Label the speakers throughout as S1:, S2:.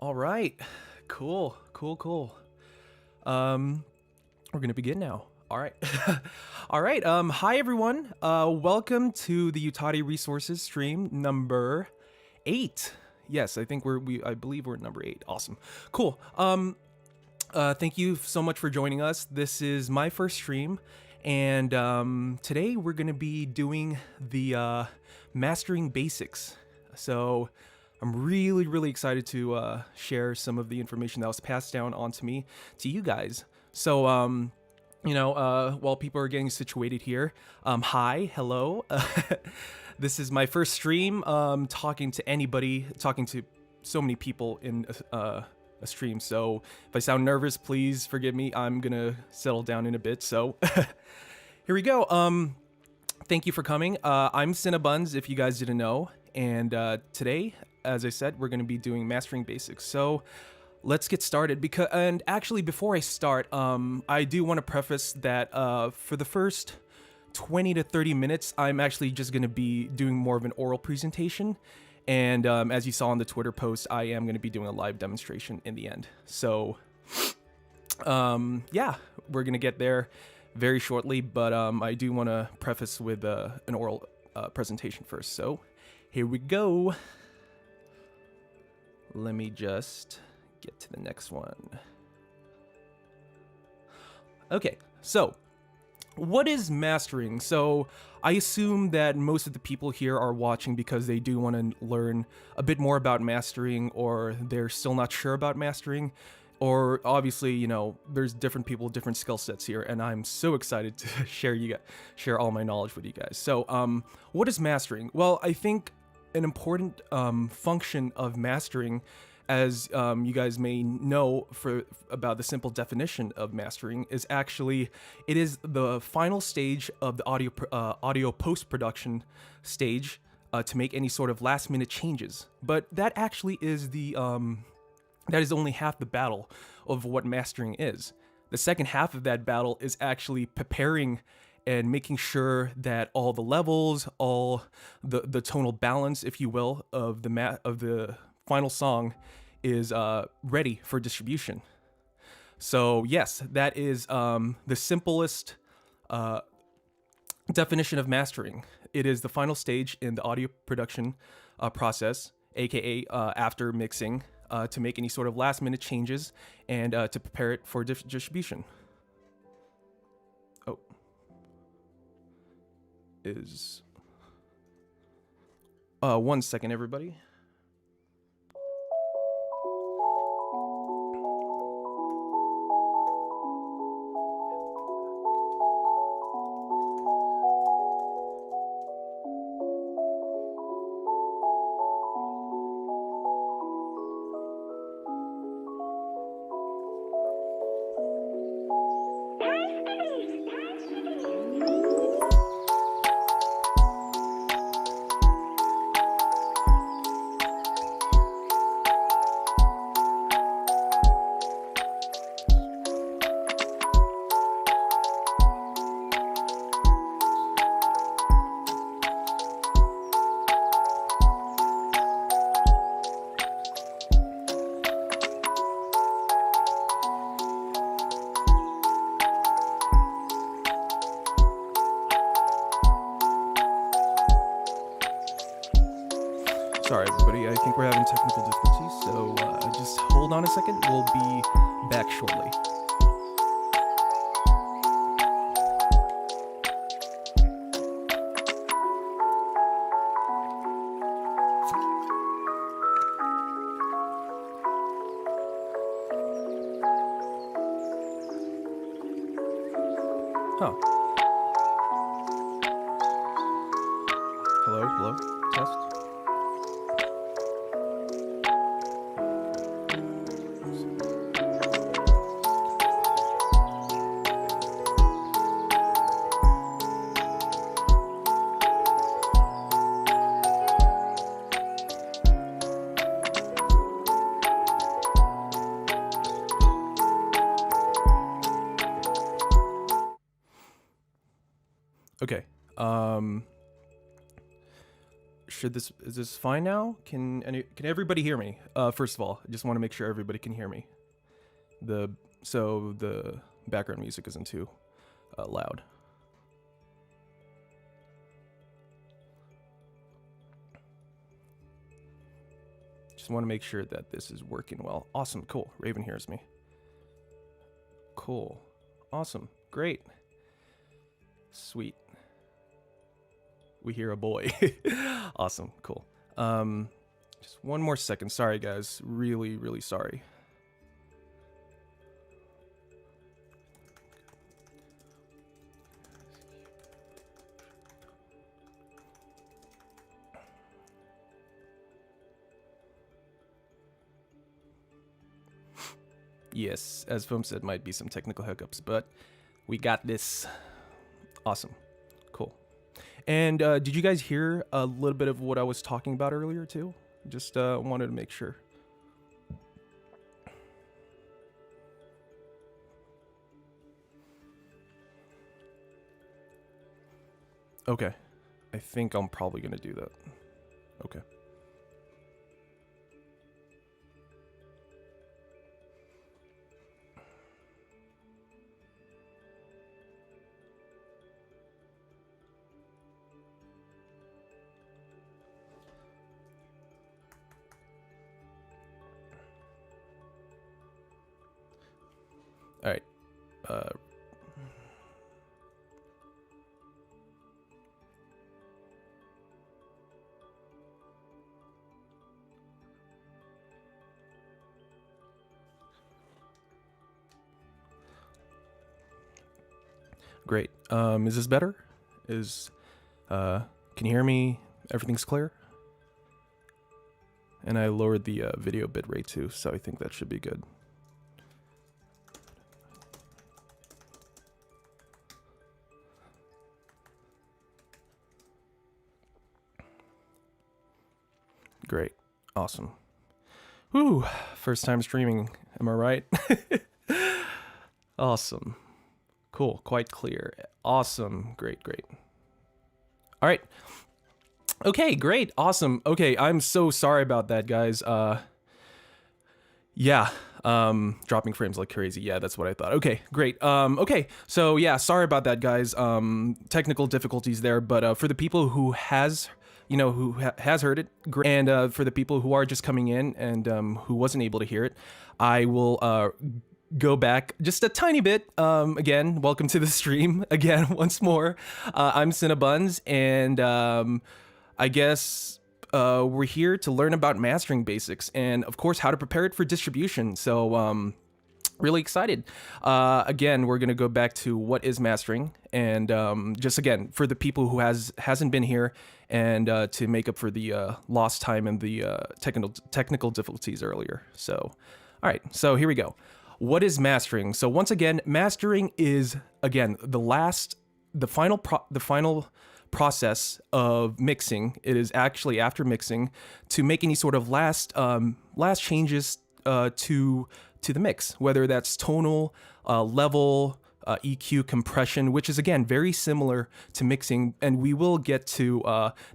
S1: All right. Cool. We're gonna begin now. All right. All right. Hi everyone. Welcome to the Youtaite Resources stream number 8. Yes, I think I believe we're at number 8. Awesome. Cool. Thank you so much for joining us. This is my first stream, and today we're gonna be doing the mastering basics. So I'm really excited to share some of the information that was passed down onto me to you guys. So while people are getting situated here, hi, hello. This is my first stream, talking to so many people in a stream. So if I sound nervous, please forgive me. I'm gonna settle down in a bit. So here we go. Thank you for coming. I'm Cinnabuns, if you guys didn't know. And today, as I said, we're going to be doing mastering basics. So let's get started. Before I start, I do want to preface that for the first 20 to 30 minutes, I'm actually just going to be doing more of an oral presentation. And as you saw in the Twitter post, I am going to be doing a live demonstration in the end. So yeah, we're going to get there very shortly. But I do want to preface with an oral presentation first. So here we go. Let me just get to the next one. Okay, so what is mastering? So I assume that most of the people here are watching because they do want to learn a bit more about mastering, or they're still not sure about mastering, or obviously, there's different people, different skill sets here, and I'm so excited to share all my knowledge with you guys. So what is mastering? Well, I think an important function of mastering, as you guys may know about the simple definition of mastering, is actually it is the final stage of the audio post-production stage to make any sort of last-minute changes. But that actually is that is only half the battle of what mastering is. The second half of that battle is actually preparing and making sure that all the levels, all the tonal balance, if you will, of the final song is ready for distribution. So yes, that is the simplest definition of mastering. It is the final stage in the audio production process, aka after mixing, to make any sort of last-minute changes and to prepare it for distribution. Oh. Is 1 second, everybody. Sorry, everybody. I think we're having technical difficulties, so just hold on a second. We'll be back shortly. Huh. Hello? Test? Okay. is this fine now? Can everybody hear me? First of all, I just want to make sure everybody can hear me. So the background music isn't too loud. Just want to make sure that this is working well. Awesome, cool. Raven hears me. Cool. Awesome. Great. Sweet. We hear a boy. Awesome. Cool. Just one more second. Sorry, guys. Really, really sorry. Yes, as Foam said, might be some technical hiccups, but we got this. Awesome. Cool. And did you guys hear a little bit of what I was talking about earlier too? Just wanted to make sure. Okay. I think I'm probably going to do that. Okay. All right. Great. Is this better? Can you hear me? Everything's clear? And I lowered the video bitrate too, so I think that should be good. Great. Awesome. Whew. First time streaming. Am I right? Awesome. Cool. Quite clear. Awesome. Great, great. All right. Okay, great. Awesome. Okay, I'm so sorry about that, guys. Yeah. Dropping frames like crazy. Yeah, that's what I thought. Okay, great. Okay, so yeah, sorry about that, guys. Technical difficulties there, but for the people who has heard it, great. And for the people who are just coming in and who wasn't able to hear it, I will go back just a tiny bit. Again, welcome to the stream again once more. I'm Cinnabuns, and I guess we're here to learn about mastering basics and, of course, how to prepare it for distribution. So really excited. Again, we're going to go back to what is mastering, and just again, for the people who hasn't been here, and to make up for the lost time and the technical difficulties earlier. So, all right, so here we go. What is mastering? So once again, mastering is, again, the final process of mixing. It is actually after mixing to make any sort of last changes to the mix, whether that's tonal, level, EQ, compression, which is again very similar to mixing, and we will get to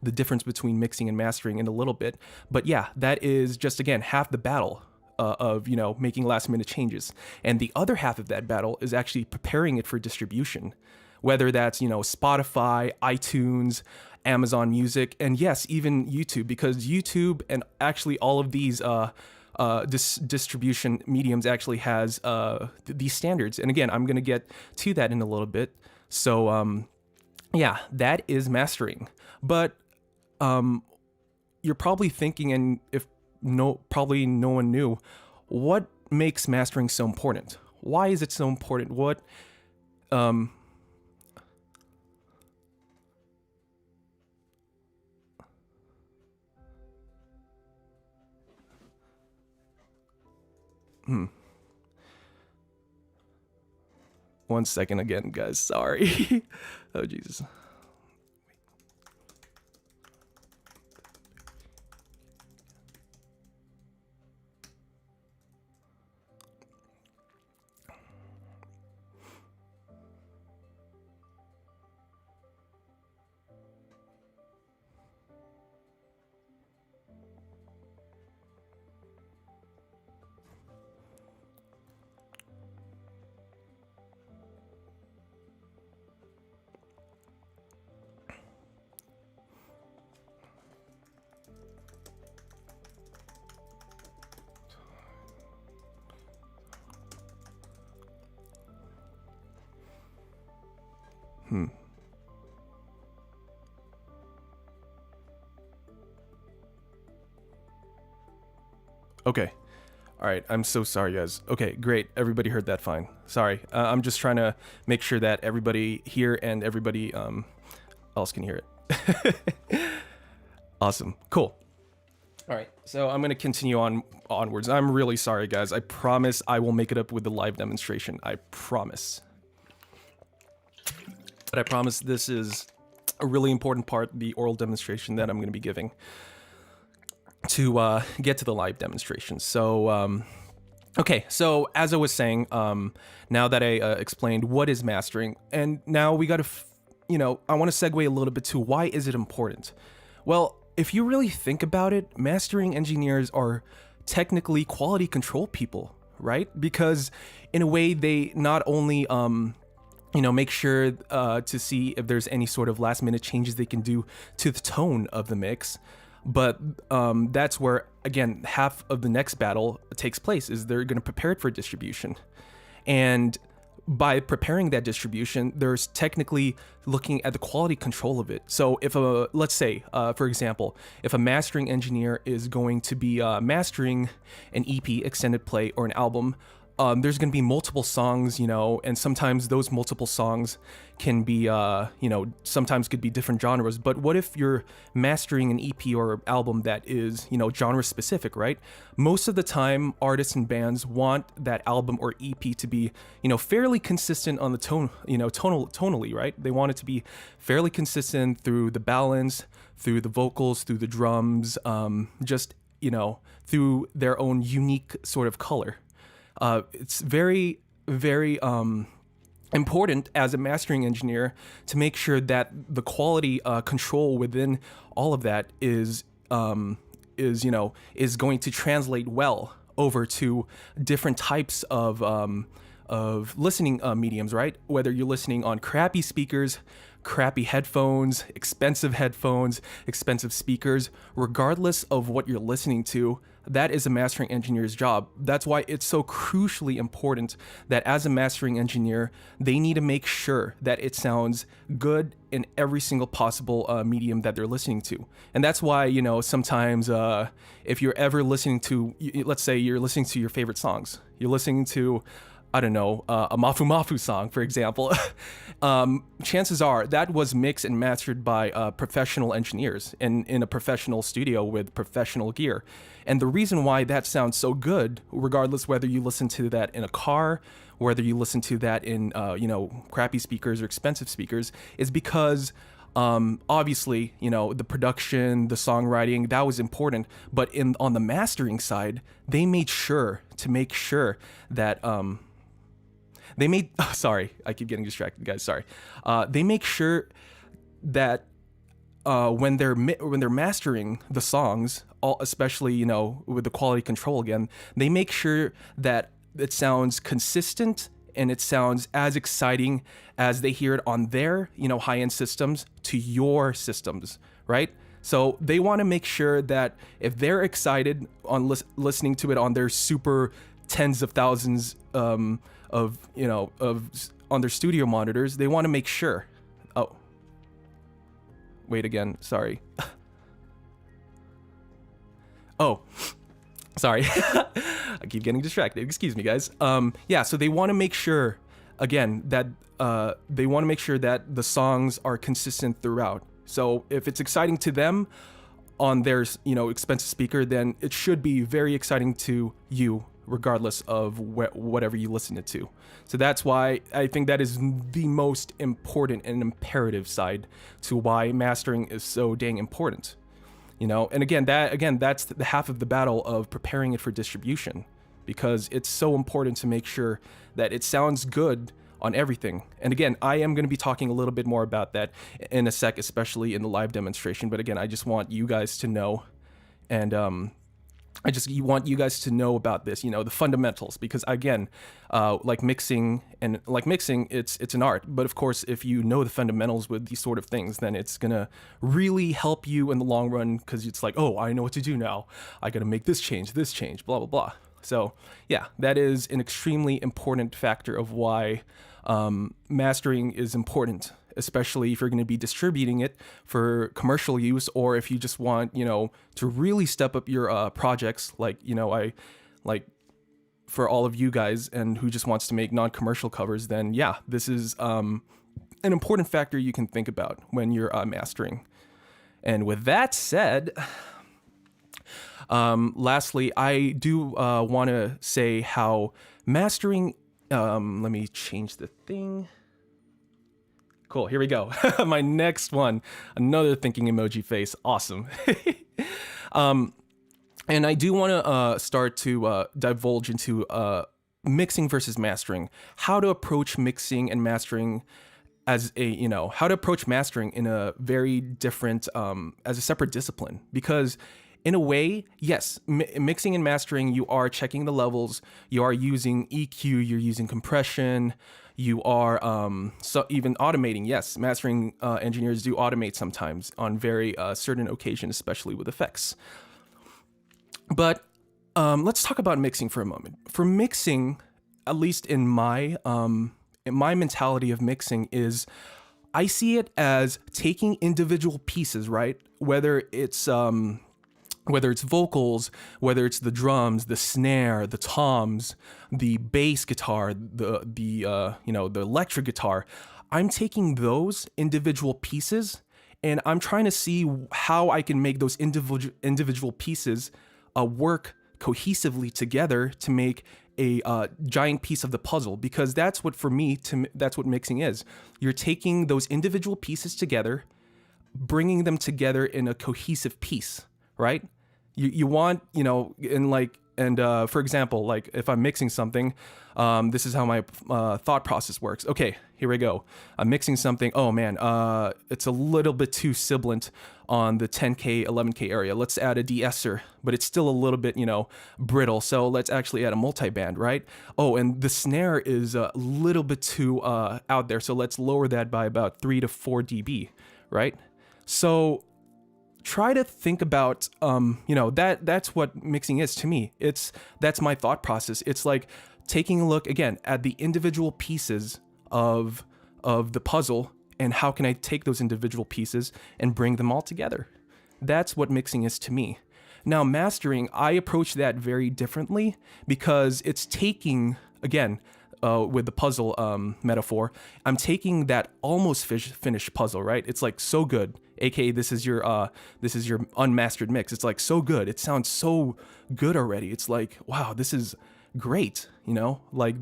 S1: the difference between mixing and mastering in a little bit. But yeah, that is just again half the battle of making last minute changes, and the other half of that battle is actually preparing it for distribution, whether that's Spotify, iTunes, Amazon Music, and yes, even YouTube, because YouTube and actually all of these distribution mediums actually has these standards. And again, I'm going to get to that in a little bit. So yeah, that is mastering. But you're probably thinking, and probably no one knew, what makes mastering so important? Why is it so important? What One second again, guys. Sorry. Oh, Jesus. Okay. All right. I'm so sorry, guys. Okay, great. Everybody heard that fine. Sorry. I'm just trying to make sure that everybody here and everybody else can hear it. Awesome. Cool. All right. So I'm going to continue onwards. I'm really sorry, guys. I promise I will make it up with the live demonstration. I promise. But I promise this is a really important part, the oral demonstration that I'm going to be giving to get to the live demonstration. So, okay, so as I was saying, now that I explained what is mastering, and now we got to, I want to segue a little bit to why is it important? Well, if you really think about it, mastering engineers are technically quality control people, right? Because in a way, they not only make sure to see if there's any sort of last minute changes they can do to the tone of the mix. But that's where, again, half of the next battle takes place, is they're going to prepare it for distribution. And by preparing that distribution, there's technically looking at the quality control of it. So if let's say, for example, if a mastering engineer is going to be mastering an EP, extended play, or an album, there's going to be multiple songs, and sometimes those multiple songs can be, sometimes could be different genres. But what if you're mastering an EP or album that is, genre specific, right? Most of the time, artists and bands want that album or EP to be, fairly consistent on the tone, tonally, right? They want it to be fairly consistent through the balance, through the vocals, through the drums, just, through their own unique sort of color. It's very, very important as a mastering engineer to make sure that the quality control within all of that is going to translate well over to different types of listening mediums, right? Whether you're listening on crappy speakers, crappy headphones, expensive speakers, regardless of what you're listening to, that is a mastering engineer's job. That's why it's so crucially important that as a mastering engineer, they need to make sure that it sounds good in every single possible medium that they're listening to. And that's why, sometimes if you're ever listening to, let's say you're listening to your favorite songs, you're listening to, I don't know, a Mafu Mafu song, for example, chances are that was mixed and mastered by professional engineers in a professional studio with professional gear. And the reason why that sounds so good, regardless whether you listen to that in a car, whether you listen to that in, crappy speakers or expensive speakers, is because obviously, the production, the songwriting, that was important. But on the mastering side, they made sure that sorry, I keep getting distracted, guys. Sorry. They make sure that when they're mastering the songs, especially with the quality control again, they make sure that it sounds consistent and it sounds as exciting as they hear it on their high-end systems to your systems, right? So they want to make sure that if they're excited on listening to it on their super tens of thousands on their studio monitors, they want to make sure. Oh, wait again. Sorry. Oh, sorry. I keep getting distracted. Excuse me, guys. Yeah. So they want to make sure, again, that they want to make sure that the songs are consistent throughout. So if it's exciting to them on their expensive speaker, then it should be very exciting to you, regardless of whatever you listen it to. So that's why I think that is the most important and imperative side to why mastering is so dang important. And that's the half of the battle of preparing it for distribution, because it's so important to make sure that it sounds good on everything. And again, I am going to be talking a little bit more about that in a sec, especially in the live demonstration. But again, I just want you guys to know, and want you guys to know about this, the fundamentals, because again, like mixing, it's an art. But of course, if you know the fundamentals with these sort of things, then it's gonna really help you in the long run, because it's like, oh, I know what to do now. I gotta make this change, blah, blah, blah. So yeah, that is an extremely important factor of why mastering is important, especially if you're going to be distributing it for commercial use, or if you just want, to really step up your projects, like, for all of you guys and who just wants to make non-commercial covers, then yeah, this is an important factor you can think about when you're mastering. And with that said, lastly, I do want to say how mastering, let me change the thing. Cool, here we go. My next one, another thinking emoji face. Awesome. And I do want to start to divulge into mixing versus mastering, how to approach mixing and mastering as how to approach mastering in a very different, as a separate discipline. Because in a way, yes, mixing and mastering, you are checking the levels, you are using EQ, you're using compression, you are so even automating. Yes, mastering engineers do automate sometimes on very certain occasions, especially with effects. But let's talk about mixing for a moment. For mixing, at least in my mentality of mixing, is I see it as taking individual pieces, right? Whether it's vocals, whether it's the drums, the snare, the toms, the bass guitar, the electric guitar, I'm taking those individual pieces and I'm trying to see how I can make those individual pieces work cohesively together to make a giant piece of the puzzle. Because that's what, for me, that's what mixing is. You're taking those individual pieces together, bringing them together in a cohesive piece, right? You want, for example, like if I'm mixing something, this is how my thought process works. Okay, here we go. I'm mixing something. Oh man, it's a little bit too sibilant on the 10K, 11K area. Let's add a de-esser, but it's still a little bit, brittle. So let's actually add a multiband, right? Oh, and the snare is a little bit too out there. So let's lower that by about 3 to 4 dB, right? So try to think about, that's what mixing is to me. That's my thought process. It's like taking a look again at the individual pieces of the puzzle, and how can I take those individual pieces and bring them all together? That's what mixing is to me. Now, mastering, I approach that very differently, because it's taking, again, with the puzzle metaphor, I'm taking that almost finished puzzle, right? It's like so good, aka this is your unmastered mix. It's like so good. It sounds so good already. It's like, wow, this is great. Like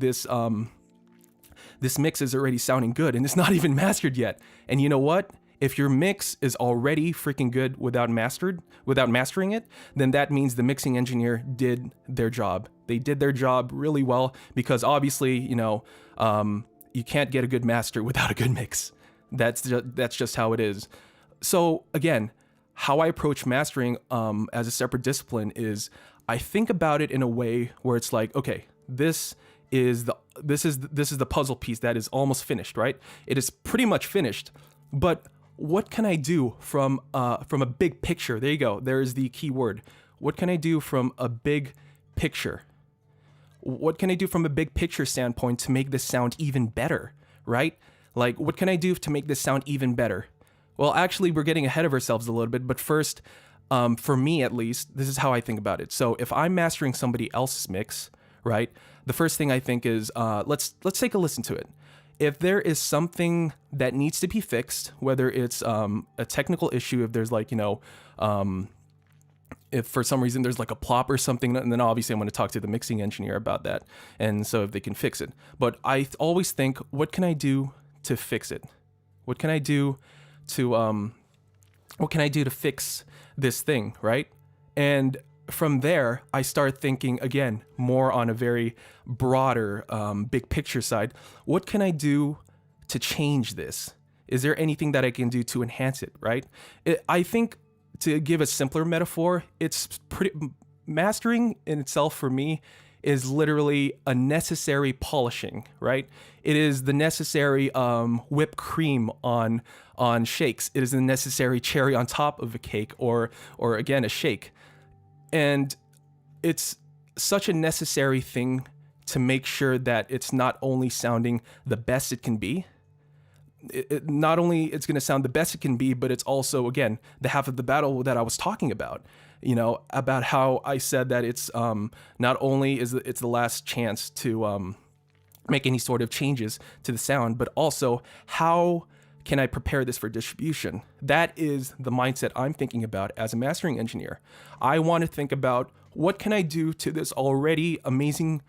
S1: this mix is already sounding good, and it's not even mastered yet. And you know what? If your mix is already freaking good without mastering it, then that means the mixing engineer did their job. They did their job really well, because obviously, you can't get a good master without a good mix. That's just how it is. So again, how I approach mastering as a separate discipline is I think about it in a way where it's like, okay, this is the puzzle piece that is almost finished, right? It is pretty much finished, but what can I do from a big picture? There you go. There's the key word. What can I do from a big picture? What can I do from a big picture standpoint to make this sound even better, right? Like, what can I do to make this sound even better? Well, actually, we're getting ahead of ourselves a little bit, but first, for me at least, this is how I think about it. So if I'm mastering somebody else's mix, right, the first thing I think is, let's take a listen to it. If there is something that needs to be fixed, whether it's a technical issue, if there's like, if for some reason there's like a plop or something, and then obviously I'm going to talk to the mixing engineer about that, and so if they can fix it. But I always think, what can I do to fix it? What can I do to fix this thing, right? And from there, I start thinking again more on a very broader, big picture side. What can I do to change this? Is there anything that I can do to enhance it, right? I think, to give a simpler metaphor, mastering in itself for me is literally a necessary polishing, right? It is the necessary whipped cream on shakes. It is the necessary cherry on top of a cake, or again, a shake. And it's such a necessary thing to make sure that it's not only sounding the best it can be, not only it's going to sound the best it can be, but it's also, again, the half of the battle that I was talking about, about how I said that it's not only is it's the last chance to make any sort of changes to the sound, but also how can I prepare this for distribution? That is the mindset I'm thinking about as a mastering engineer. I want to think about what can I do to this already amazing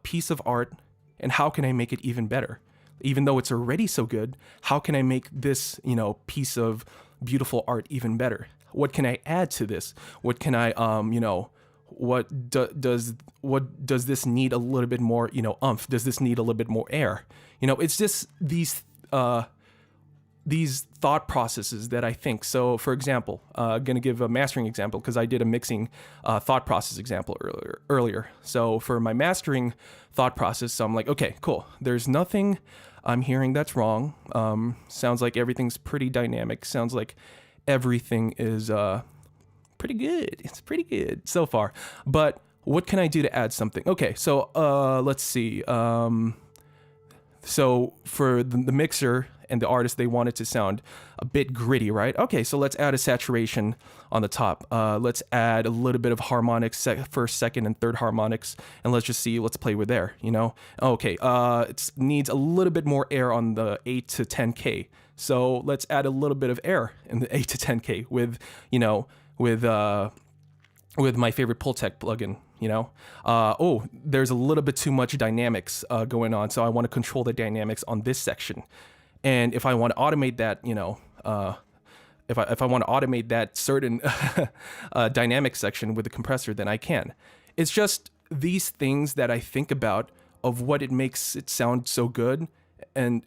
S1: piece of art, and how can I make it even better? Even though it's already so good, how can I make this, piece of beautiful art even better? What can I add to this? What can I, what does this need a little bit more, oomph? Does this need a little bit more air? It's just these thought processes that I think. So, for example, I'm going to give a mastering example because I did a mixing thought process example earlier. So for my mastering thought process, so I'm like, okay, cool. There's nothing I'm hearing that's wrong. Sounds like everything's pretty dynamic. Sounds like everything is pretty good. It's pretty good so far. But what can I do to add something? Okay, so let's see. So for the mixer and the artist, they want it to sound a bit gritty, right? Okay, so let's add a saturation on the top. Let's add a little bit of harmonics, first, second, and third harmonics, and let's play with there, Okay, it needs a little bit more air on the 8 to 10K. So let's add a little bit of air in the 8 to 10K with my favorite Pultec plugin. There's a little bit too much dynamics going on, so I want to control the dynamics on this section. And if I want to automate that, if I want to automate that certain dynamic section with the compressor, then I can. It's just these things that I think about of what it makes it sound so good, and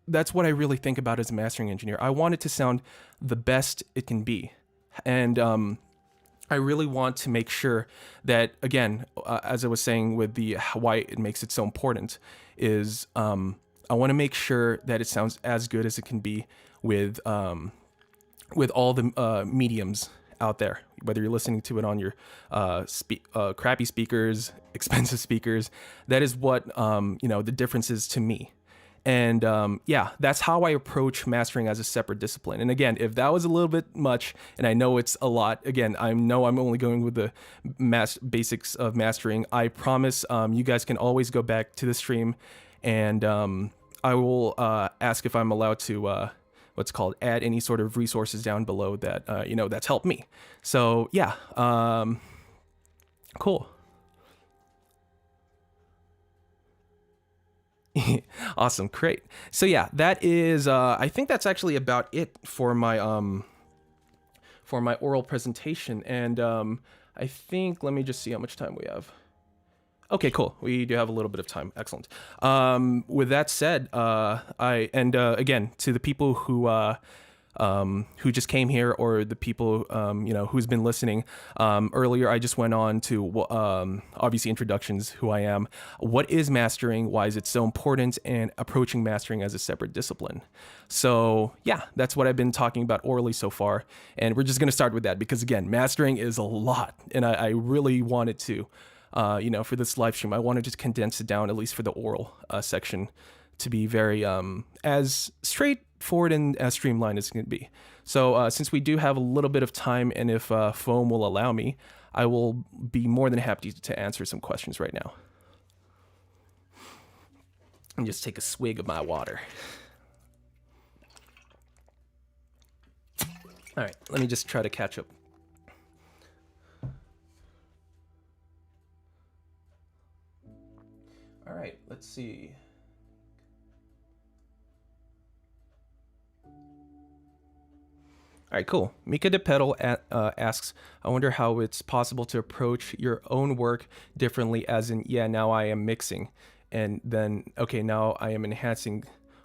S1: that's what I really think about as a mastering engineer. I want it to sound the best it can be, and I really want to make sure that, again, as I was saying with the why it makes it so important, is I want to make sure that it sounds as good as it can be with all the mediums out there, whether you're listening to it on your crappy speakers, expensive speakers. That is what the difference is to me. And that's how I approach mastering as a separate discipline. And again, if that was a little bit much, and I know it's a lot, again, I know I'm only going with the basics of mastering. I promise you guys can always go back to the stream, and I will ask if I'm allowed to add any sort of resources down below that that's helped me. So yeah, cool. Awesome, great. So yeah, that is I think that's actually about it for my oral presentation. And I think, let me just see how much time we have. Okay, cool. We do have a little bit of time. Excellent. With that said, again, to the people who just came here, or the people who's been listening earlier, I just went on to obviously introductions, who I am, what is mastering, why is it so important, and approaching mastering as a separate discipline. So yeah, that's what I've been talking about orally so far, and we're just going to start with that because, again, mastering is a lot, and I really wanted to for this live stream, I wanted to condense it down, at least for the oral section, to be very as straightforward and as streamlined as it can be. So since we do have a little bit of time, and if Foam will allow me, I will be more than happy to answer some questions right now. And just take a swig of my water. All right, let me just try to catch up. All right, let's see. All right, cool. Mika de Pedal asks, I wonder how it's possible to approach your own work differently, as in, yeah, now I am mixing, and then, okay, now I am enhancing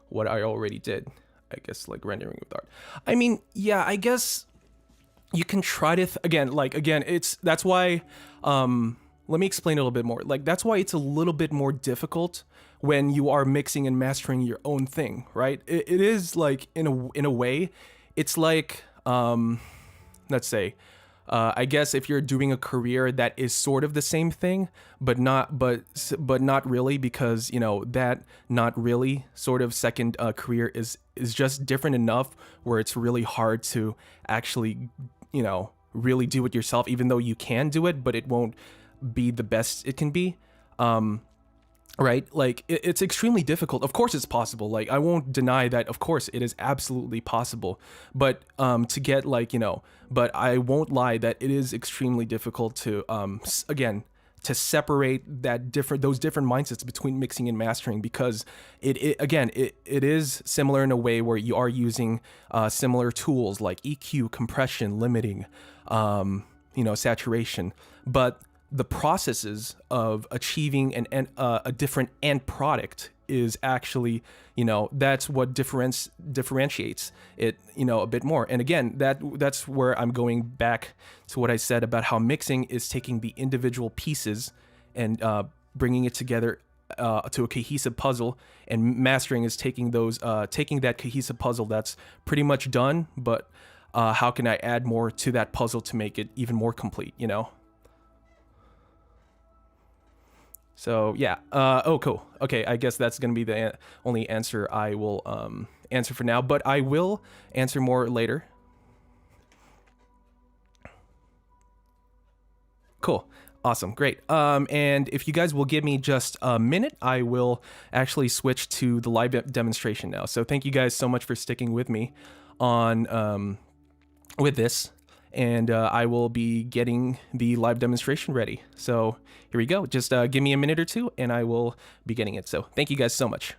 S1: what I already did. I guess, like rendering with art. I mean, yeah, I guess you can try to, that's why, let me explain a little bit more. Like, that's why it's a little bit more difficult when you are mixing and mastering your own thing, right? It is like, in a way, it's like, let's say, I guess if you're doing a career that is sort of the same thing, but not really, because that not really sort of second career is just different enough where it's really hard to actually really do it yourself, even though you can do it, but it won't be the best it can be. Right? Like it's extremely difficult. Of course it's possible. Like I won't deny that. Of course it is absolutely possible. But to get but I won't lie that it is extremely difficult to again to separate those different mindsets between mixing and mastering, because it is similar in a way where you are using similar tools like EQ, compression, limiting, saturation, but the processes of achieving a different end product is actually, that's what differentiates it, a bit more. And again, that's where I'm going back to what I said about how mixing is taking the individual pieces and bringing it together to a cohesive puzzle, and mastering is taking that cohesive puzzle that's pretty much done, but how can I add more to that puzzle to make it even more complete, So yeah. Oh, cool. Okay, I guess that's gonna be the only answer I will answer for now, but I will answer more later. Cool. Awesome. Great. And if you guys will give me just a minute, I will actually switch to the live demonstration now. So thank you guys so much for sticking with me on with this. And I will be getting the live demonstration ready. So here we go. Just give me a minute or two and I will be getting it. So thank you guys so much.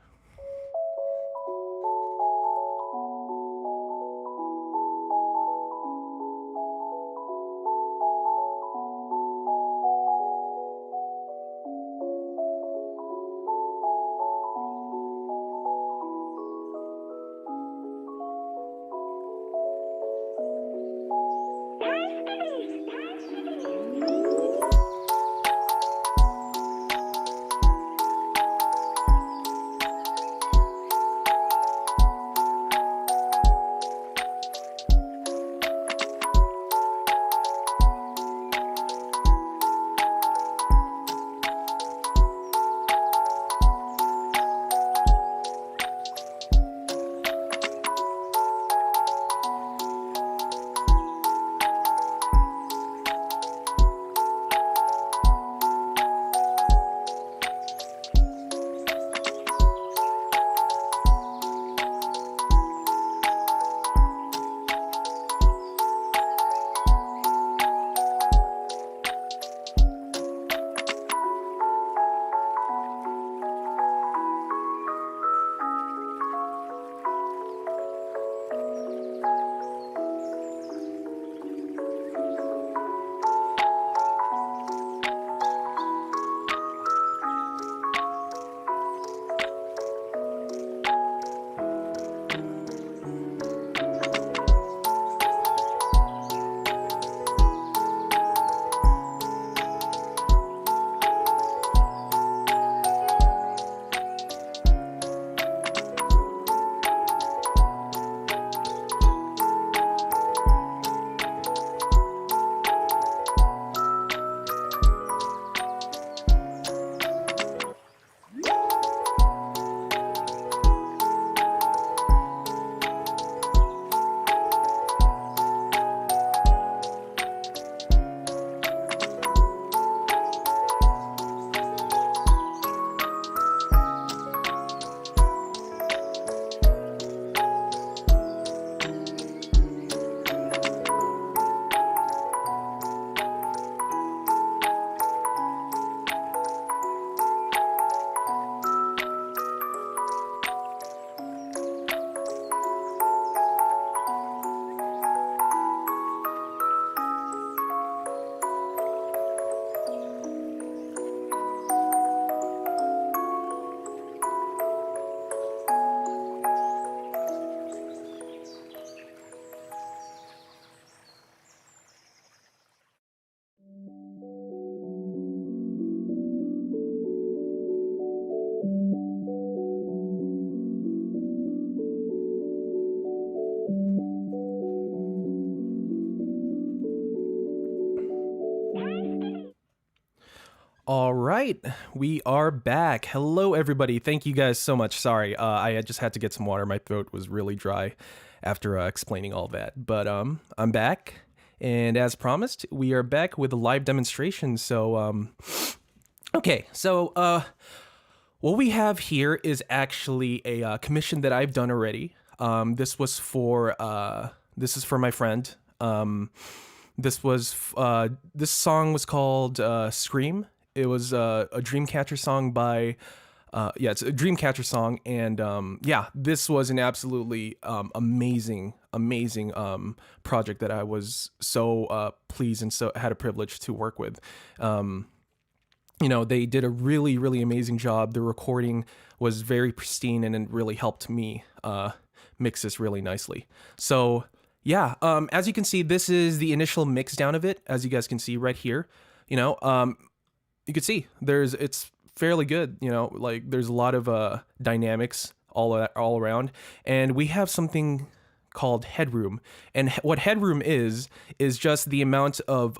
S1: All right, we are back. Hello, everybody. Thank you guys so much. Sorry, I just had to get some water. My throat was really dry after explaining all that. But I'm back, and as promised, we are back with a live demonstration. So, okay, so what we have here is actually a commission that I've done already. This is for my friend. This song was called Scream. It was a Dreamcatcher song by, it's a Dreamcatcher song, and yeah, this was an absolutely amazing project that I was so pleased and so had a privilege to work with. You know, they did a really amazing job. The recording was very pristine, and it really helped me mix this really nicely. So yeah, as you can see, this is the initial mix down of it. As you guys can see right here, you know, you can see it's fairly good. You know, like there's a lot of dynamics all around, and we have something called headroom. And what headroom is just the amount of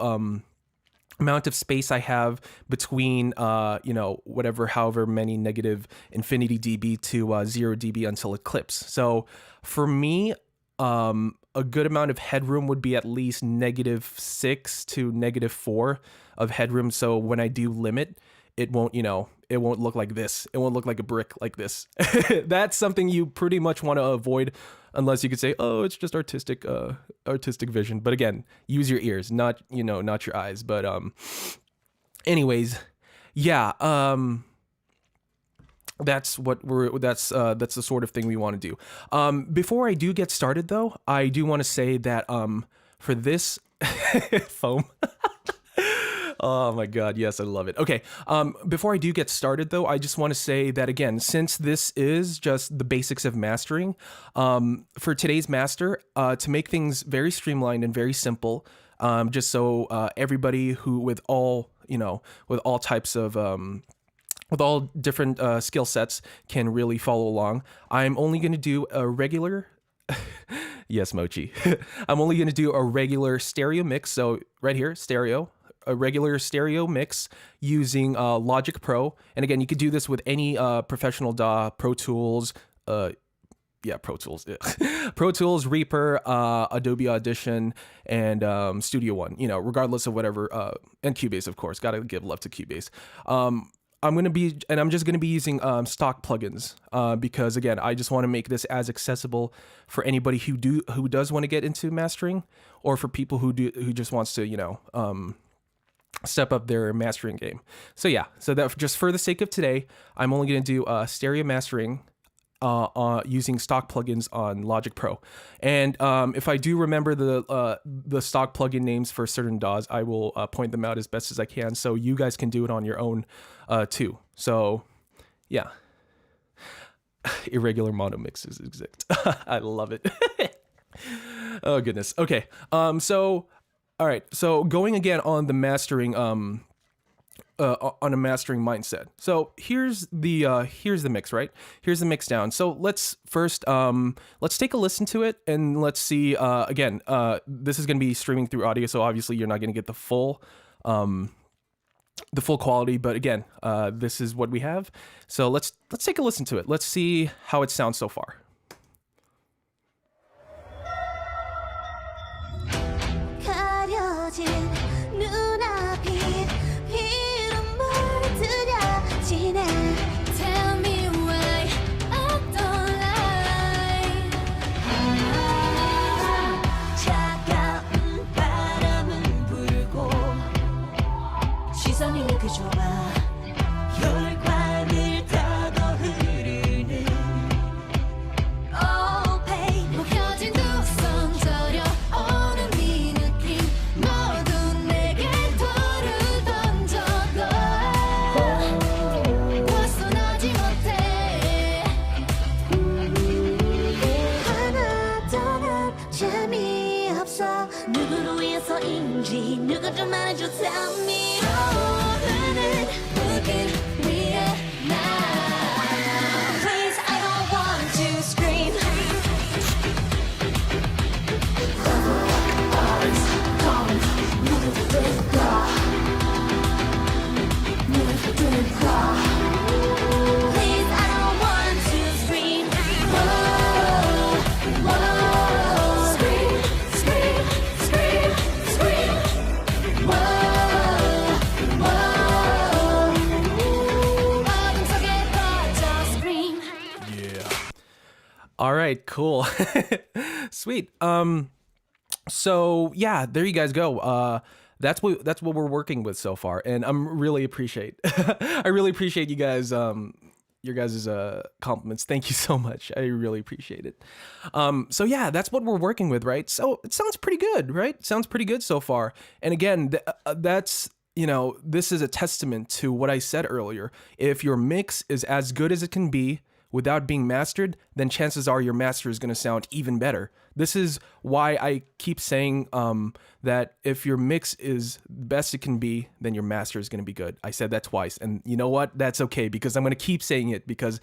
S1: space I have between, you know, however many negative infinity dB to 0 dB until it clips. So for me, a good amount of headroom would be at least -6 to -4 of headroom. So when I do limit, it won't, you know, it won't look like this. It won't look like a brick like this. That's something you pretty much want to avoid, unless you could say, oh, it's just artistic vision. But again, use your ears, not your eyes. But anyways, yeah, that's the sort of thing we want to do. Before I do get started, though, I do want to say that for this foam. Oh my god, yes, I love it. Okay, before I do get started, though, I just want to say that, again, since this is just the basics of mastering, for today's master, to make things very streamlined and very simple, just so everybody who with all types of with all different skill sets can really follow along, I'm only going to do a regular yes, Mochi. I'm only going to do a regular stereo mix. So right here, stereo, a regular stereo mix using Logic Pro. And again, you could do this with any professional DAW, Pro Tools, Pro Tools, Pro Tools, Reaper, Adobe Audition, and Studio One, you know, regardless of whatever, and Cubase, of course, gotta give love to Cubase. I'm just gonna be using stock plugins because, again, I just want to make this as accessible for anybody who does want to get into mastering, or for people who just wants to, you know, step up their mastering game. So yeah, so that just for the sake of today, I'm only gonna do stereo mastering using stock plugins on Logic Pro. And if I do remember the stock plugin names for certain DAWs, I will point them out as best as I can, so you guys can do it on your own too. So yeah, irregular mono mixes exist. I love it. Oh goodness. Okay. So all right. So going again on the mastering on a mastering mindset. So here's the mix, right? Here's the mix down. So let's first let's take a listen to it, and let's see. Again, this is going to be streaming through audio, so obviously you're not going to get the full quality. But again, this is what we have. So let's take a listen to it. Let's see how it sounds so far.
S2: 누가 좀 말해줘 tell me 오늘은 우린 위에
S1: All right, cool. Sweet. So yeah, there you guys go. That's what we're working with so far, and I'm really appreciate I really appreciate you guys your guys' compliments. Thank you so much. I really appreciate it. So yeah, that's what we're working with, right? So it sounds pretty good, right? Sounds pretty good so far. And again, that's this is a testament to what I said earlier. If your mix is as good as it can be without being mastered, then chances are your master is going to sound even better. This is why I keep saying that if your mix is best it can be, then your master is going to be good. I said that twice, and you know what? That's okay, because I'm going to keep saying it, because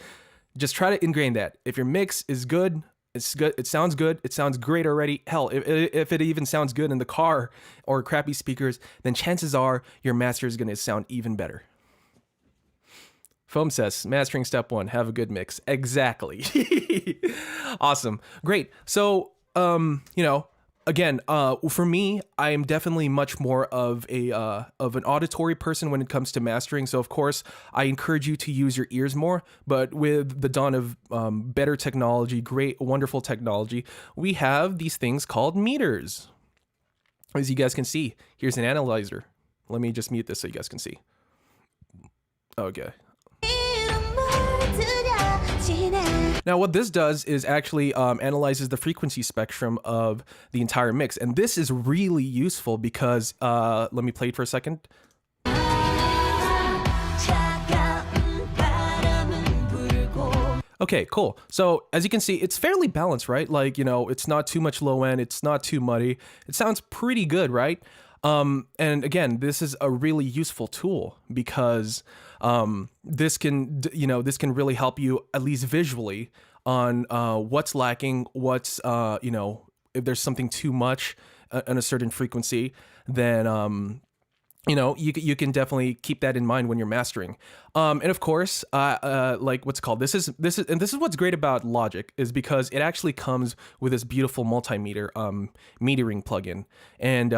S1: just try to ingrain that. If your mix is good, it's good. It sounds good. It sounds great already. Hell, if it even sounds good in the car or crappy speakers, then chances are your master is going to sound even better. Foam says, mastering step 1, have a good mix. Exactly. Awesome. Great. So, again, for me, I am definitely much more of an auditory person when it comes to mastering. So of course, I encourage you to use your ears more. But with the dawn of better technology, great, wonderful technology, we have these things called meters. As you guys can see, here's an analyzer. Let me just mute this so you guys can see. Okay. Now what this does is actually analyzes the frequency spectrum of the entire mix, and this is really useful because let me play it for a second. Okay, cool. So as you can see, it's fairly balanced, right? Like, it's not too much low end, it's not too muddy. It sounds pretty good, right? And again, this is a really useful tool because this can really help you, at least visually, on what's lacking, what's if there's something too much on a certain frequency, then you can definitely keep that in mind when you're mastering. And of course, like what's called this is what's great about Logic, is because it actually comes with this beautiful multimeter metering plugin. And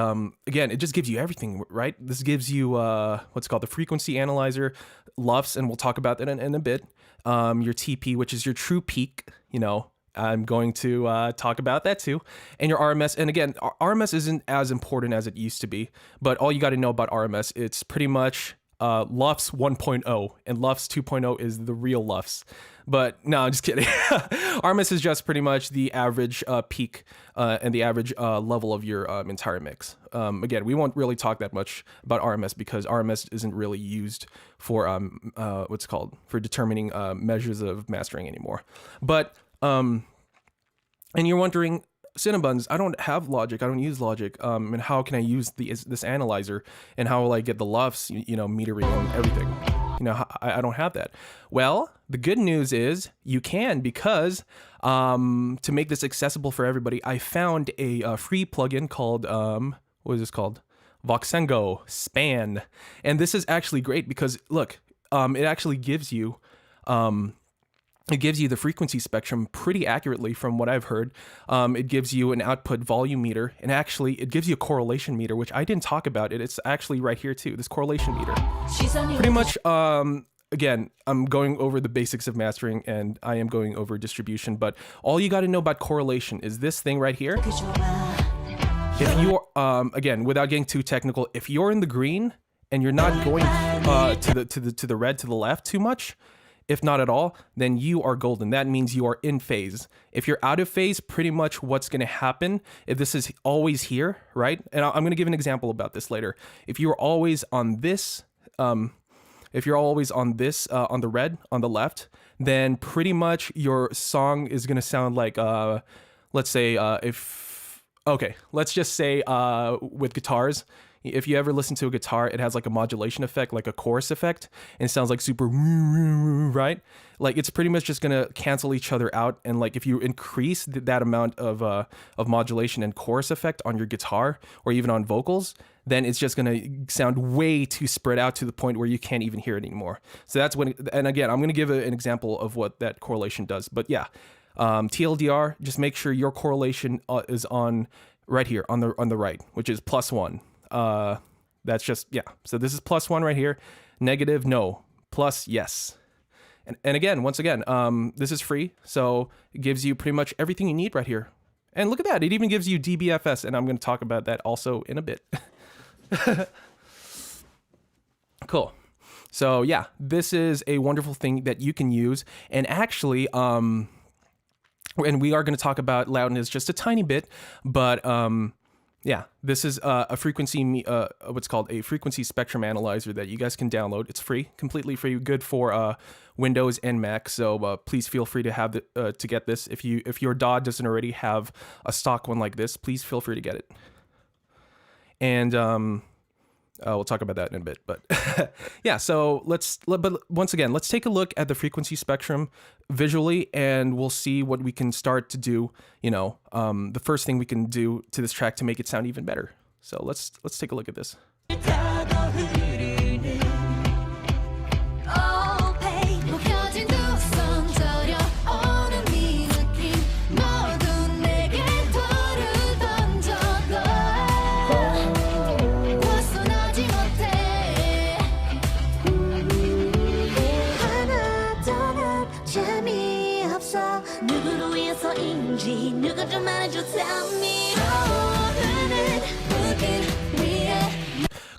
S1: again, it just gives you everything, right? This gives you what's called the frequency analyzer, LUFS, and we'll talk about that in a bit. Your TP, which is your true peak, I'm going to talk about that too. And your RMS. And again, RMS isn't as important as it used to be, but all you got to know about RMS, it's pretty much LUFS 1.0, and LUFS 2.0 is the real LUFS. But no, I'm just kidding. RMS is just pretty much the average peak and the average level of your entire mix. Again, we won't really talk that much about RMS because RMS isn't really used for for determining measures of mastering anymore. But and you're wondering, Cinnabuns, I don't have Logic, I don't use Logic, and how can I use this analyzer, and how will I get the LUFS, metering and everything? I don't have that. Well, the good news is you can, because to make this accessible for everybody, I found a free plugin called, what is this called? Voxengo SPAN. And this is actually great because, look, it actually gives you the frequency spectrum pretty accurately from what I've heard. It gives you an output volume meter, and actually it gives you a correlation meter, which I didn't talk about. It's actually right here too, this correlation meter. Pretty much, again, I'm going over the basics of mastering, and I am going over distribution, but all you got to know about correlation is this thing right here. If you're, again, without getting too technical, if you're in the green and you're not going to the red, to the left too much, if not at all, then you are golden. That means you are in phase. If you're out of phase, pretty much what's going to happen, if this is always here, right? And I'm going to give an example about this later. If you're always on this, on the red, on the left, then pretty much your song is going to sound like, let's say, let's just say with guitars, if you ever listen to a guitar, it has like a modulation effect, like a chorus effect, and it sounds like super, right? Like it's pretty much just gonna cancel each other out. And like if you increase that amount of modulation and chorus effect on your guitar or even on vocals, then it's just gonna sound way too spread out to the point where you can't even hear it anymore. So that's when, and again, I'm gonna give an example of what that correlation does. But yeah, TLDR, just make sure your correlation is on right here on the right, which is +1. That's just, yeah. So this is +1 right here. Negative, no. Plus, yes. And again, once again, this is free, so it gives you pretty much everything you need right here. And look at that, it even gives you DBFS, and I'm going to talk about that also in a bit. Cool. So yeah, this is a wonderful thing that you can use. And actually, and we are going to talk about loudness just a tiny bit, but yeah, this is a frequency, what's called a frequency spectrum analyzer that you guys can download. It's free, completely free, good for Windows and Mac. So please feel free to have to get this. If your DAW doesn't already have a stock one like this, please feel free to get it. And we'll talk about that in a bit, but yeah, so but once again, let's take a look at the frequency spectrum visually, and we'll see what we can start to do, you know, the first thing we can do to this track to make it sound even better. So let's take a look at this.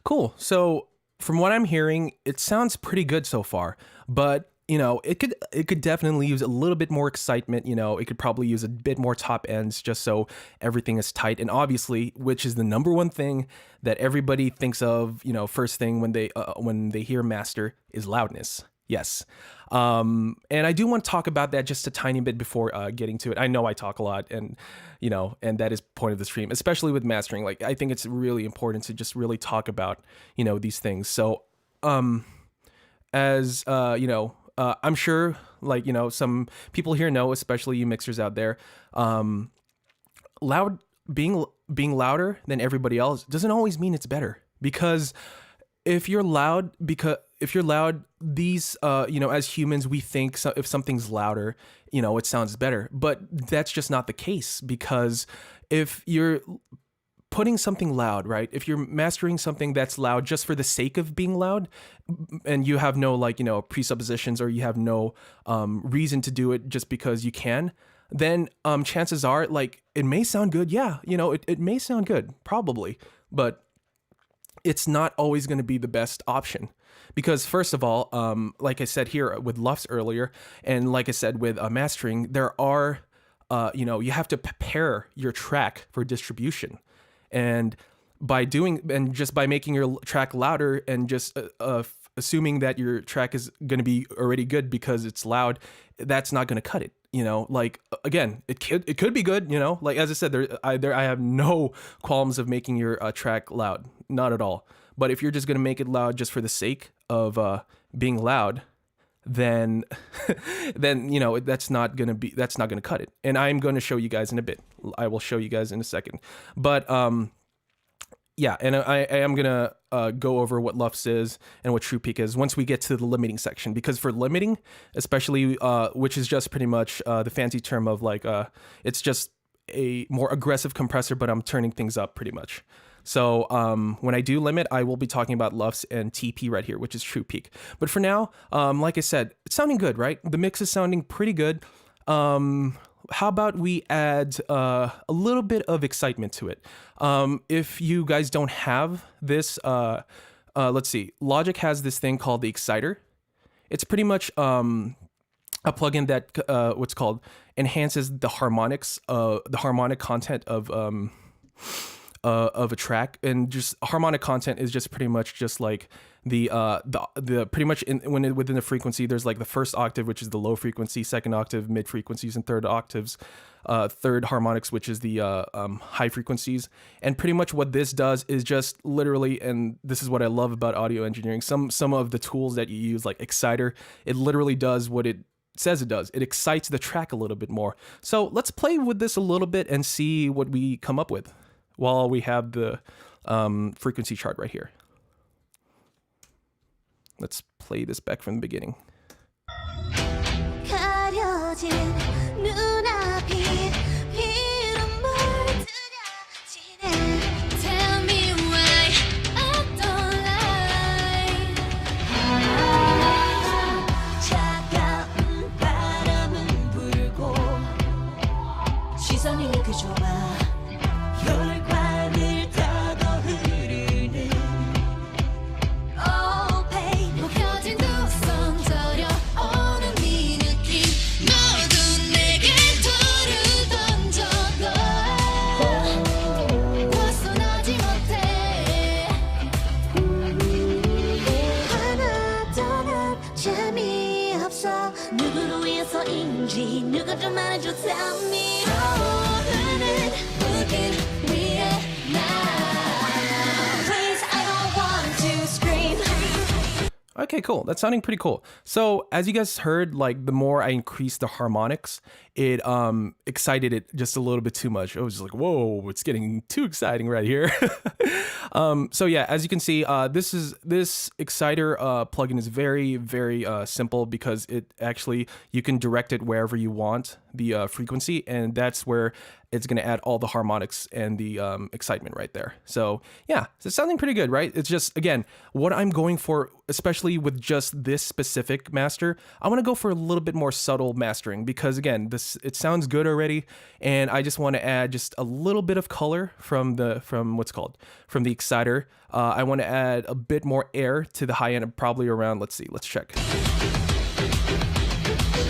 S1: Cool. So from what I'm hearing, it sounds pretty good so far, but you know, it could definitely use a little bit more excitement. You know, it could probably use a bit more top ends just so everything is tight. And obviously, which is the number one thing that everybody thinks of, you know, first thing when they hear master is loudness. Yes. And I do want to talk about that just a tiny bit before getting to it. I know I talk a lot, and you know, and that is point of the stream, especially with mastering. Like, I think it's really important to just really talk about, you know, these things. So, as you know, I'm sure, like, you know, some people here know, especially you mixers out there, being louder than everybody else doesn't always mean it's better, because if you're loud, these, you know, as humans, we think if something's louder, you know, it sounds better, but that's just not the case, because if you're putting something loud, right? If you're mastering something that's loud just for the sake of being loud, and you have no, like, you know, presuppositions, or you have no reason to do it just because you can, then chances are, like, it may sound good. Yeah, you know, it may sound good, probably, but it's not always going to be the best option, because first of all, like I said here with LUFS earlier, and like I said with mastering, there are, you know, you have to prepare your track for distribution, and just by making your track louder and just assuming that your track is going to be already good because it's loud, that's not going to cut it. You know, like, again, it could be good, you know, like, as I said, I have no qualms of making your track loud, not at all. But if you're just going to make it loud just for the sake of being loud, then you know, that's not going to cut it. And I'm going to show you guys in a bit. I will show you guys in a second. But yeah, and I am going to go over what LUFS is and what true peak is once we get to the limiting section, because for limiting, especially, which is just pretty much the fancy term of, like, it's just a more aggressive compressor, but I'm turning things up pretty much. So when I do limit, I will be talking about LUFS and TP right here, which is true peak. But for now, like I said, it's sounding good, right? The mix is sounding pretty good. How about we add a little bit of excitement to it? If you guys don't have this, let's see, Logic has this thing called the Exciter. It's pretty much a plugin that what's called enhances the harmonics, the harmonic content of a track. And just harmonic content is just pretty much just like the pretty much within the frequency, there's like the first octave, which is the low frequency, second octave, mid frequencies, and third octaves, third harmonics, which is the high frequencies. And pretty much what this does is just literally, and this is what I love about audio engineering, some of the tools that you use, like Exciter, it literally does what it says it does. It excites the track a little bit more. So let's play with this a little bit and see what we come up with while we have the frequency chart right here. Let's play this back from the beginning.
S2: 누구를 위해서인지 누가 좀 말해줘 tell me 떠오르는 불길 위에 now Please I don't want to scream
S1: Okay, cool. That's sounding pretty cool. So as you guys heard, like the more I increased the harmonics, it excited it just a little bit too much. I was just like, whoa, it's getting too exciting right here. So yeah, as you can see, this exciter plugin is very, very simple because it actually, you can direct it wherever you want the frequency, and that's where it's going to add all the harmonics and the excitement right there. So yeah, so it's sounding pretty good, right? It's just, again, what I'm going for, especially with just this specific master, I want to go for a little bit more subtle mastering because, again, it sounds good already, and I just want to add just a little bit of color from the exciter. I want to add a bit more air to the high end, probably around, let's check.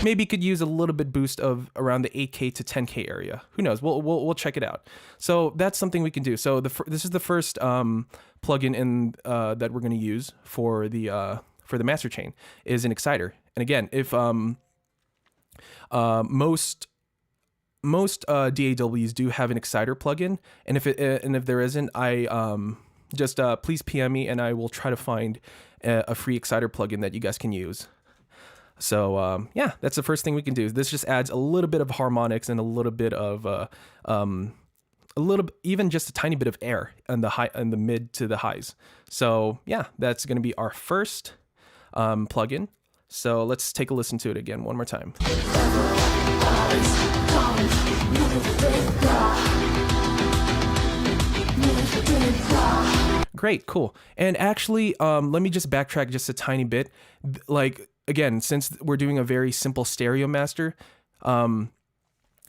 S1: Maybe could use a little bit boost of around the 8K to 10K area. Who knows? We'll check it out. So that's something we can do. So this is the first plugin in that we're going to use for the master chain is an exciter. And again, if most DAWs do have an exciter plugin, and if there isn't, I just please PM me and I will try to find a free exciter plugin that you guys can use. So yeah, that's the first thing we can do. This just adds a little bit of harmonics and a little bit of even just a tiny bit of air in the mid to the highs. So yeah, that's going to be our first plugin. So let's take a listen to it again one more time. Great, cool. And actually, let me just backtrack just a tiny bit. Like, again, since we're doing a very simple stereo master,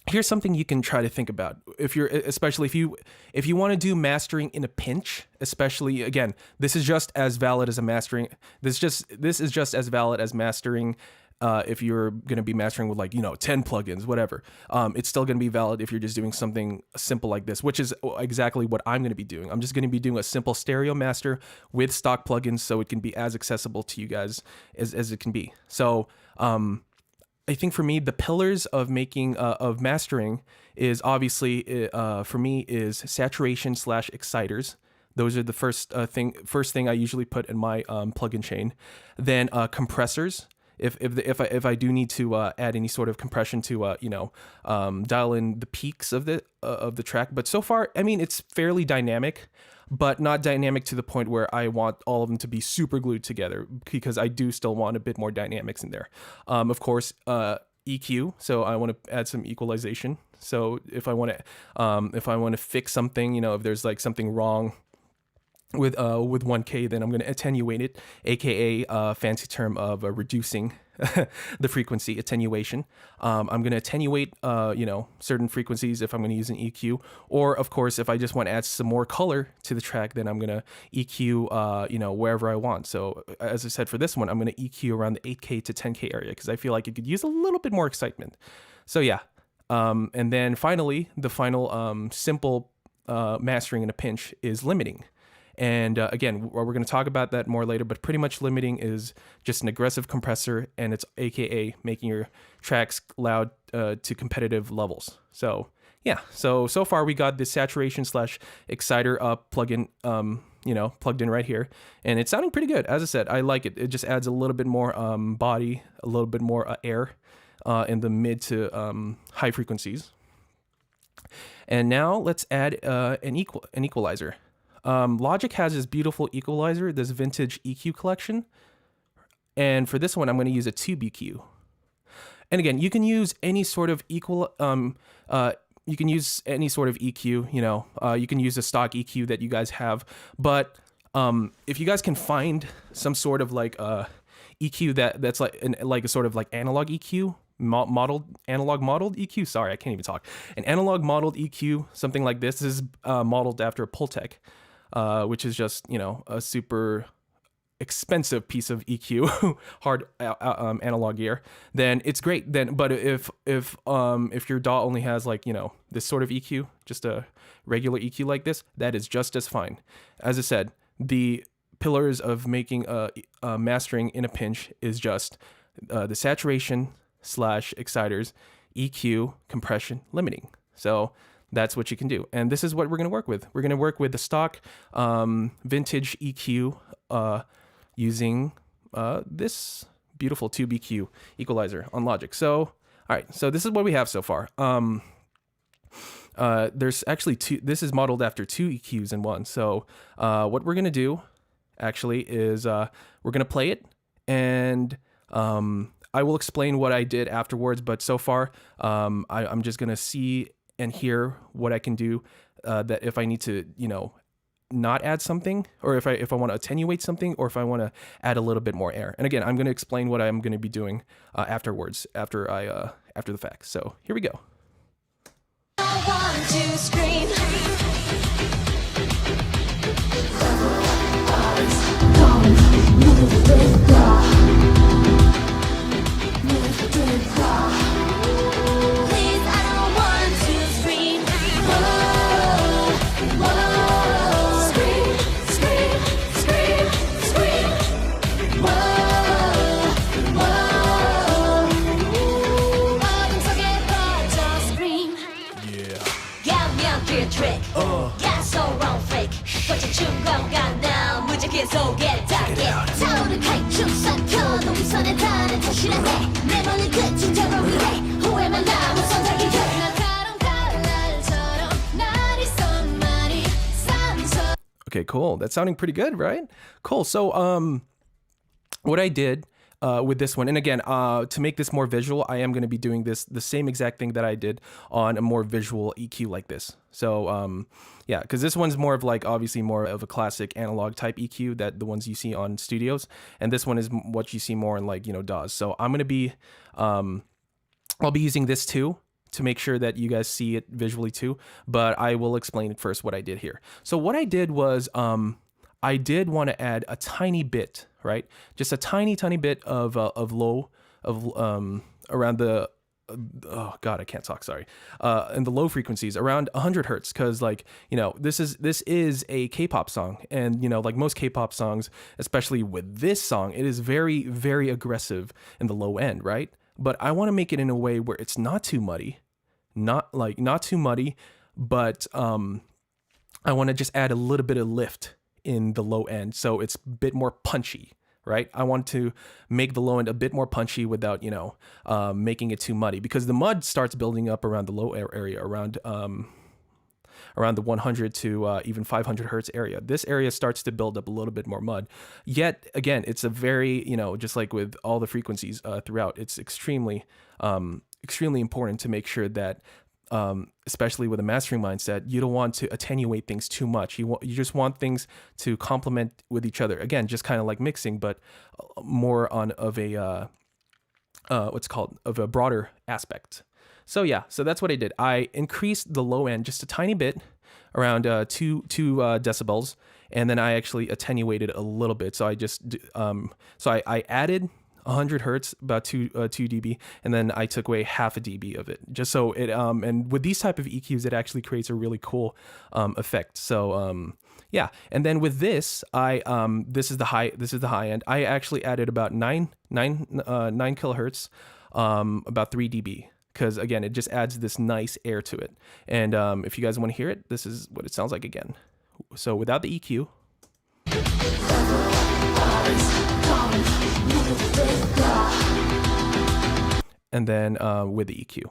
S1: here's something you can try to think about. Especially if you want to do mastering in a pinch, especially, again, this is just as valid as a mastering. This is just as valid as mastering. If you're going to be mastering with 10 plugins, whatever, it's still going to be valid if you're just doing something simple like this, which is exactly what I'm going to be doing. I'm just going to be doing a simple stereo master with stock plugins so it can be as accessible to you guys as it can be. So I think for me, the pillars of mastering is obviously for me is saturation / exciters. Those are the first thing I usually put in my plugin chain. Then compressors. If I do need to add any sort of compression to dial in the peaks of the track, but so far, I mean, it's fairly dynamic, but not dynamic to the point where I want all of them to be super glued together, because I do still want a bit more dynamics in there. Of course, EQ. So I want to add some equalization. So if I want to fix something, if there's like something wrong with 1K, then I'm going to attenuate it, aka fancy term of reducing the frequency, attenuation. I'm going to attenuate certain frequencies if I'm going to use an EQ, or of course if I just want to add some more color to the track, then I'm going to EQ wherever I want. So as I said, for this one, I'm going to EQ around the 8K to 10K area because I feel like it could use a little bit more excitement. So yeah, and then finally, the final simple mastering in a pinch is limiting. And again, we're going to talk about that more later, but pretty much limiting is just an aggressive compressor, and it's AKA making your tracks loud to competitive levels. So yeah, so far we got the saturation / exciter plugin, plugged in right here, and it's sounding pretty good. As I said, I like it. It just adds a little bit more body, a little bit more air in the mid to high frequencies. And now let's add an equalizer. Logic has this beautiful equalizer, this vintage EQ collection. And for this one, I'm going to use a tube EQ. And again, you can use any sort of you can use any sort of EQ, you can use a stock EQ that you guys have. But if you guys can find some sort of EQ that's like a sort of like analog EQ, analog modeled EQ. Sorry, I can't even talk. An analog modeled EQ, something like this is modeled after a Pultec. Which is just, a super expensive piece of EQ, hard analog gear, then it's great. But if your DAW only has this sort of EQ, just a regular EQ like this, that is just as fine. As I said, the pillars of making mastering in a pinch is just the saturation slash exciters, EQ, compression, limiting. So that's what you can do. And this is what we're going to work with. We're going to work with the stock vintage EQ using this beautiful tube EQ equalizer on Logic. So, all right, so this is what we have so far. There's actually two, this is modeled after two EQs in one. So what we're going to do actually is we're going to play it, and I will explain what I did afterwards, but so far I'm just going to see and hear what I can do, that if I need to, you know, not add something, or if I want to attenuate something, or if I want to add a little bit more air. And again, I'm going to explain what I'm going to be doing afterwards, after the fact. So here we go.
S2: I want to scream. Please, I don't want to scream. Whoa, whoa. Scream, scream, scream, scream. Whoa, whoa. 어둠 속에 퍼져 scream. 깜깜 그 trick. Got so wrong fake. 거친 충격감 나 무지개 속에 닿게. 타오르게 축삭혀 위선에 닿는 도시락에 내 머리 끝인 적을 위해 후회만 남은 선택이 돼. 날카로운 칼날처럼 날이 쏜만이 상처.
S1: Okay, cool. That's sounding pretty good, right? Cool. So, what I did with this one, and again, to make this more visual, I am going to be doing the same exact thing that I did on a more visual EQ like this. So, yeah, because this one's more of like, obviously more of a classic analog type EQ, that the ones you see on studios, and this one is what you see more in like, you know, DAWs. So I'm going to be, I'll be using this too, to make sure that you guys see it visually too, but I will explain first what I did here. So what I did was, I did want to add a tiny bit, right? Just a tiny bit of low, around the, oh God, I can't talk, sorry. And the low frequencies around 100 hertz. Cause like, you know, this is a K-pop song, and you know, like most K-pop songs, especially with this song, it is very, very aggressive in the low end, right? But I want to make it in a way where it's not too muddy, not too muddy, but I want to just add a little bit of lift in the low end, so it's a bit more punchy, right? I want to make the low end a bit more punchy without, you know, making it too muddy, because the mud starts building up around the low area, around the 100 to even 500 hertz area. This area starts to build up a little bit more mud. Yet again, it's a very, you know, just like with all the frequencies throughout, it's extremely important to make sure that, especially with a mastering mindset, you don't want to attenuate things too much. You just want things to complement with each other. Again, just kind of like mixing, but more on of a of a broader aspect. So yeah, so that's what I did. I increased the low end just a tiny bit, around 2 decibels, and then I actually attenuated a little bit. So I just I added 100 hertz, about 2 dB, and then I took away half a dB of it, just so it and with these type of EQs, it actually creates a really cool effect. So yeah, and then with this, this is the high end. I actually added about 9 kilohertz, about 3 dB, because again, it just adds this nice air to it. And if you guys want to hear it, this is what it sounds like again. So without the EQ. And then with the EQ.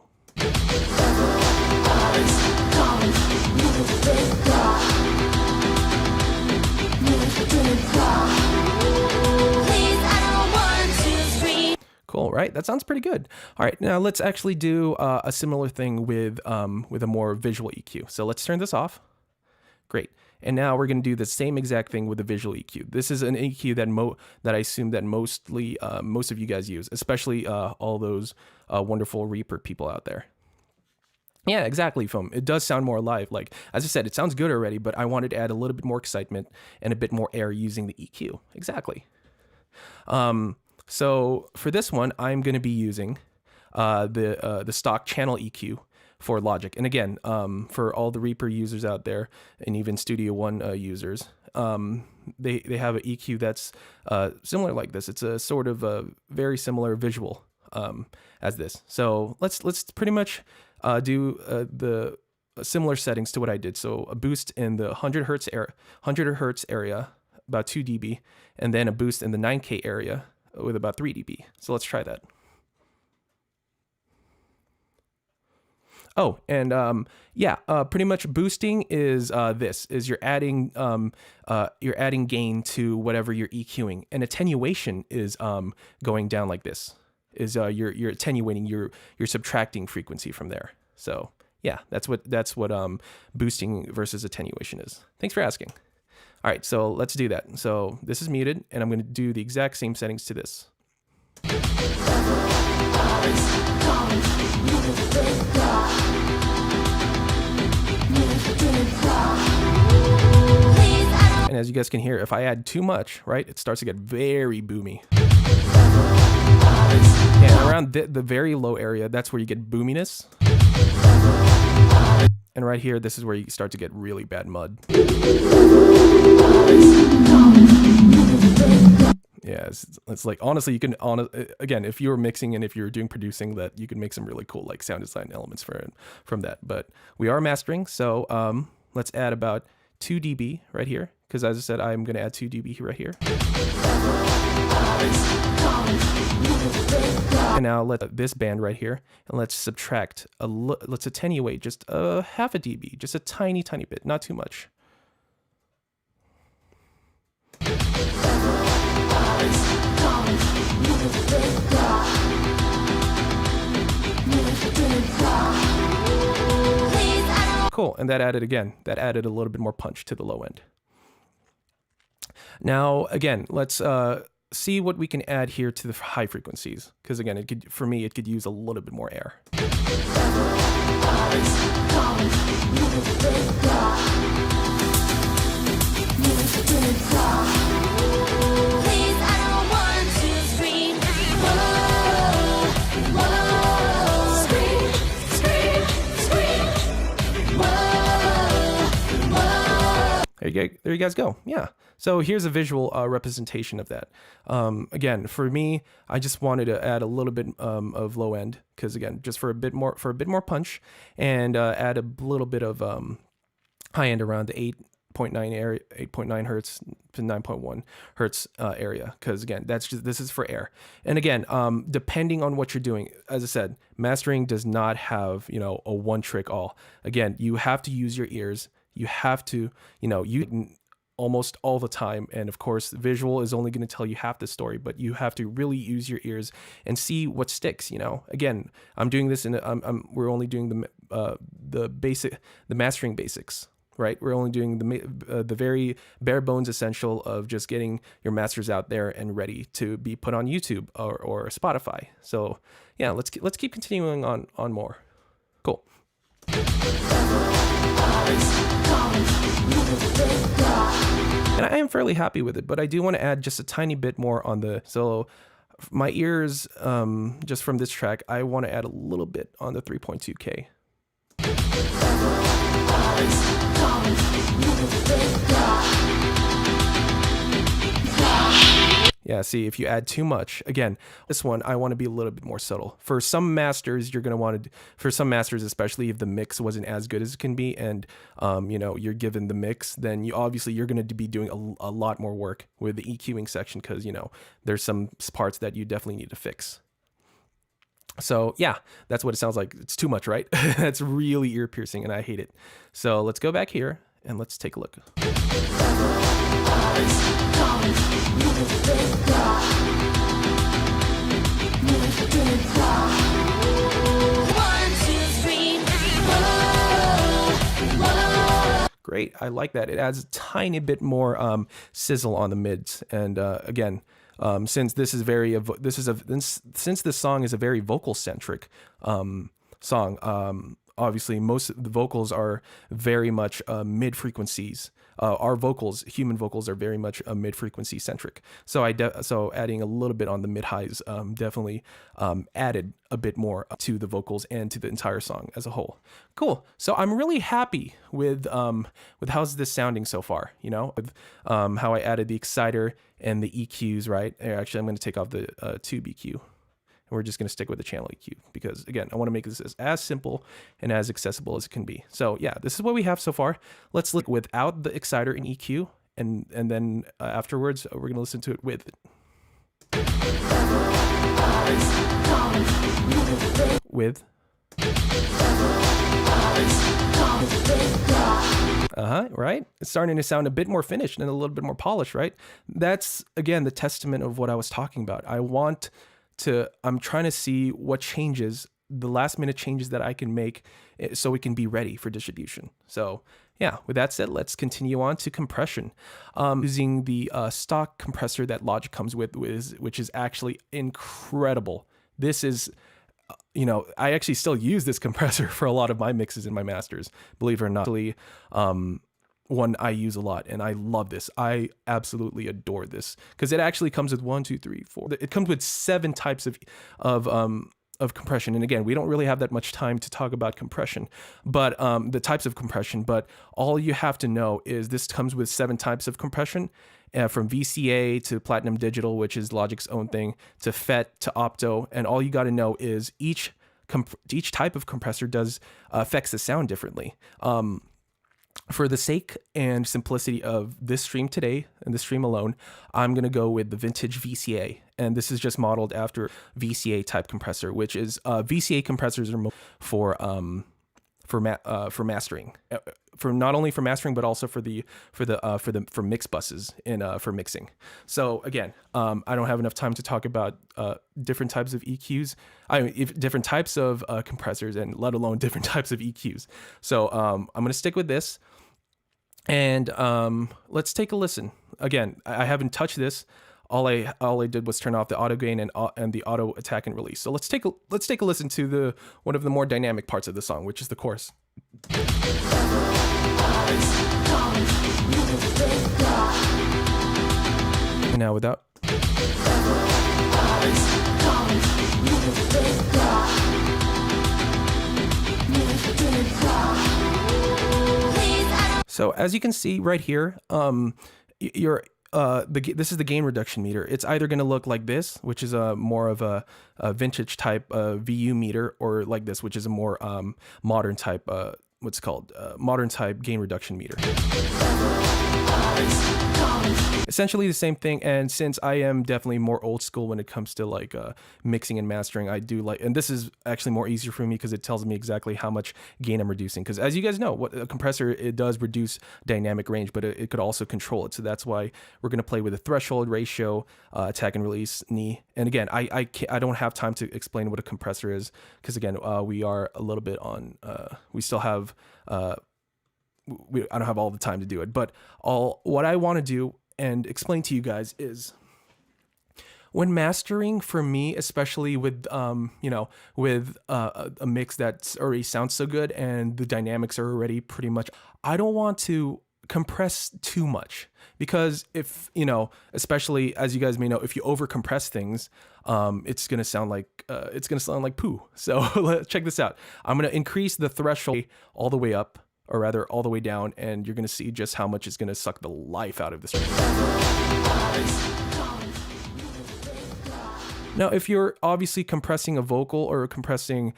S1: Cool, right? That sounds pretty good. All right, now let's actually do a similar thing with a more visual EQ. So let's turn this off. Great. And now we're going to do the same exact thing with the visual EQ. This is an EQ that I assume that most of you guys use, especially all those wonderful Reaper people out there. Yeah, exactly, Foam. It does sound more alive. Like, as I said, it sounds good already, but I wanted to add a little bit more excitement and a bit more air using the EQ. Exactly. So for this one, I'm going to be using the stock channel EQ for Logic. And again, for all the Reaper users out there, and even Studio One users, they have an EQ that's similar like this. It's a sort of a very similar visual as this. So let's pretty much do the similar settings to what I did. So a boost in the 100 hertz area, about 2 dB, and then a boost in the 9K area with about 3 dB. So let's try that. Oh, and pretty much boosting is you're adding gain to whatever you're EQing, and attenuation is going down like this. You're attenuating, you're subtracting frequency from there. So yeah, that's what boosting versus attenuation is. Thanks for asking. All right, so let's do that. So this is muted, and I'm going to do the exact same settings to this. And as you guys can hear, if I add too much, right, it starts to get very boomy. And around the very low area, that's where you get boominess. And right here, this is where you start to get really bad mud. Yeah, it's like, honestly, you can, again, if you were mixing and if you're doing producing, that you can make some really cool like sound design elements from that. But we are mastering, so let's add about 2 dB right here, because as I said, I'm going to add 2 dB right here. And now let this band right here, and let's subtract let's attenuate just half a dB, just a tiny bit, not too much. Cool, and that added a little bit more punch to the low end. Now again, let's see what we can add here to the high frequencies, because again, for me it could use a little bit more air. There you guys go. Yeah. So here's a visual representation of that. Again, for me, I just wanted to add a little bit of low end, because again, just for a bit more punch, and add a little bit of high end around the 8.9 area, 8.9 hertz to 9.1 hertz area, because again, this is for air. And again, depending on what you're doing, as I said, mastering does not have a one trick all. Again, you have to use your ears. You have to, you almost all the time. And of course, visual is only going to tell you half the story, but you have to really use your ears and see what sticks. Again, I'm doing this we're only doing the mastering basics, right? We're only doing the very bare bones essential of just getting your masters out there and ready to be put on YouTube or Spotify. So yeah, let's keep continuing on more. Cool. And I am fairly happy with it, but I do want to add just a tiny bit more on so my ears, just from this track, I want to add a little bit on the 3.2K. Yeah, see, if you add too much, again, this one, I want to be a little bit more subtle. For some masters, you're going to want to, for some masters, especially if the mix wasn't as good as it can be, and, you're given the mix, then you're going to be doing a lot more work with the EQing section, because, there's some parts that you definitely need to fix. So yeah, that's what it sounds like. It's too much, right? That's really ear piercing, and I hate it. So let's go back here and let's take a look. Great, I like that. It adds a tiny bit more sizzle on the mids, and again, since this is since this song is a very vocal centric song, obviously most of the vocals are very much mid frequencies. our vocals, human vocals, are very much mid-frequency centric. So so adding a little bit on the mid-highs definitely added a bit more to the vocals and to the entire song as a whole. Cool. So I'm really happy with how's this sounding so far, you know, with how I added the exciter and the EQs, right? Actually, I'm going to take off the tube EQ. And we're just going to stick with the channel EQ because, again, I want to make this as simple and as accessible as it can be. So yeah, this is what we have so far. Let's look without the exciter and EQ, and then afterwards we're going to listen to it with. Right? It's starting to sound a bit more finished and a little bit more polished, right? That's, again, the testament of what I was talking about. I'm trying to see what changes, the last minute changes that I can make so we can be ready for distribution. So yeah, with that said, let's continue on to compression. Using the stock compressor that Logic comes with, which is actually incredible. This is, you know, I actually still use this compressor for a lot of my mixes and my masters, believe it or not. One I use a lot, and I love this. I absolutely adore this because it actually comes with 1, 2, 3, 4. It comes with 7 types of compression. And again, we don't really have that much time to talk about compression, but the types of compression. But all you have to know is this comes with 7 types of compression, from VCA to Platinum Digital, which is Logic's own thing, to FET to Opto. And all you got to know is each type of compressor affects the sound differently. For the sake and simplicity of this stream today and this stream alone, I'm going to go with the vintage VCA. And this is just modeled after VCA type compressor, which is VCA compressors are for mastering, for not only for mastering, but also for mix buses and for mixing. So again, I don't have enough time to talk about different types of EQs. Different types of compressors, and let alone different types of EQs. So I'm going to stick with this, and let's take a listen. Again, I haven't touched this. All I did was turn off the auto gain and the auto attack and release. So let's take a listen to one of the more dynamic parts of the song, which is the chorus. And now without. So as you can see right here, this is the gain reduction meter. It's either going to look like this, which is more of a vintage type VU meter, or like this, which is a more modern type, modern type gain reduction meter. Essentially the same thing. And since I am definitely more old school when it comes to like mixing and mastering, I do like, and this is actually more easier for me because it tells me exactly how much gain I'm reducing. Because as you guys know, what a compressor, it does reduce dynamic range, but it could also control it. So that's why we're going to play with a threshold, ratio, attack and release, knee. And again, I don't have time to explain what a compressor is because again, we are a little bit on, we still have, I don't have all the time to do it, but what I want to do and explain to you guys is when mastering, for me, especially with with a mix that already sounds so good and the dynamics are already pretty much, I don't want to compress too much, because if especially as you guys may know, if you over compress things, it's gonna sound like poo. So let's check this out. I'm gonna increase the threshold all the way up, or rather all the way down, and you're going to see just how much it's going to suck the life out of this. Now, if you're obviously compressing a vocal or compressing,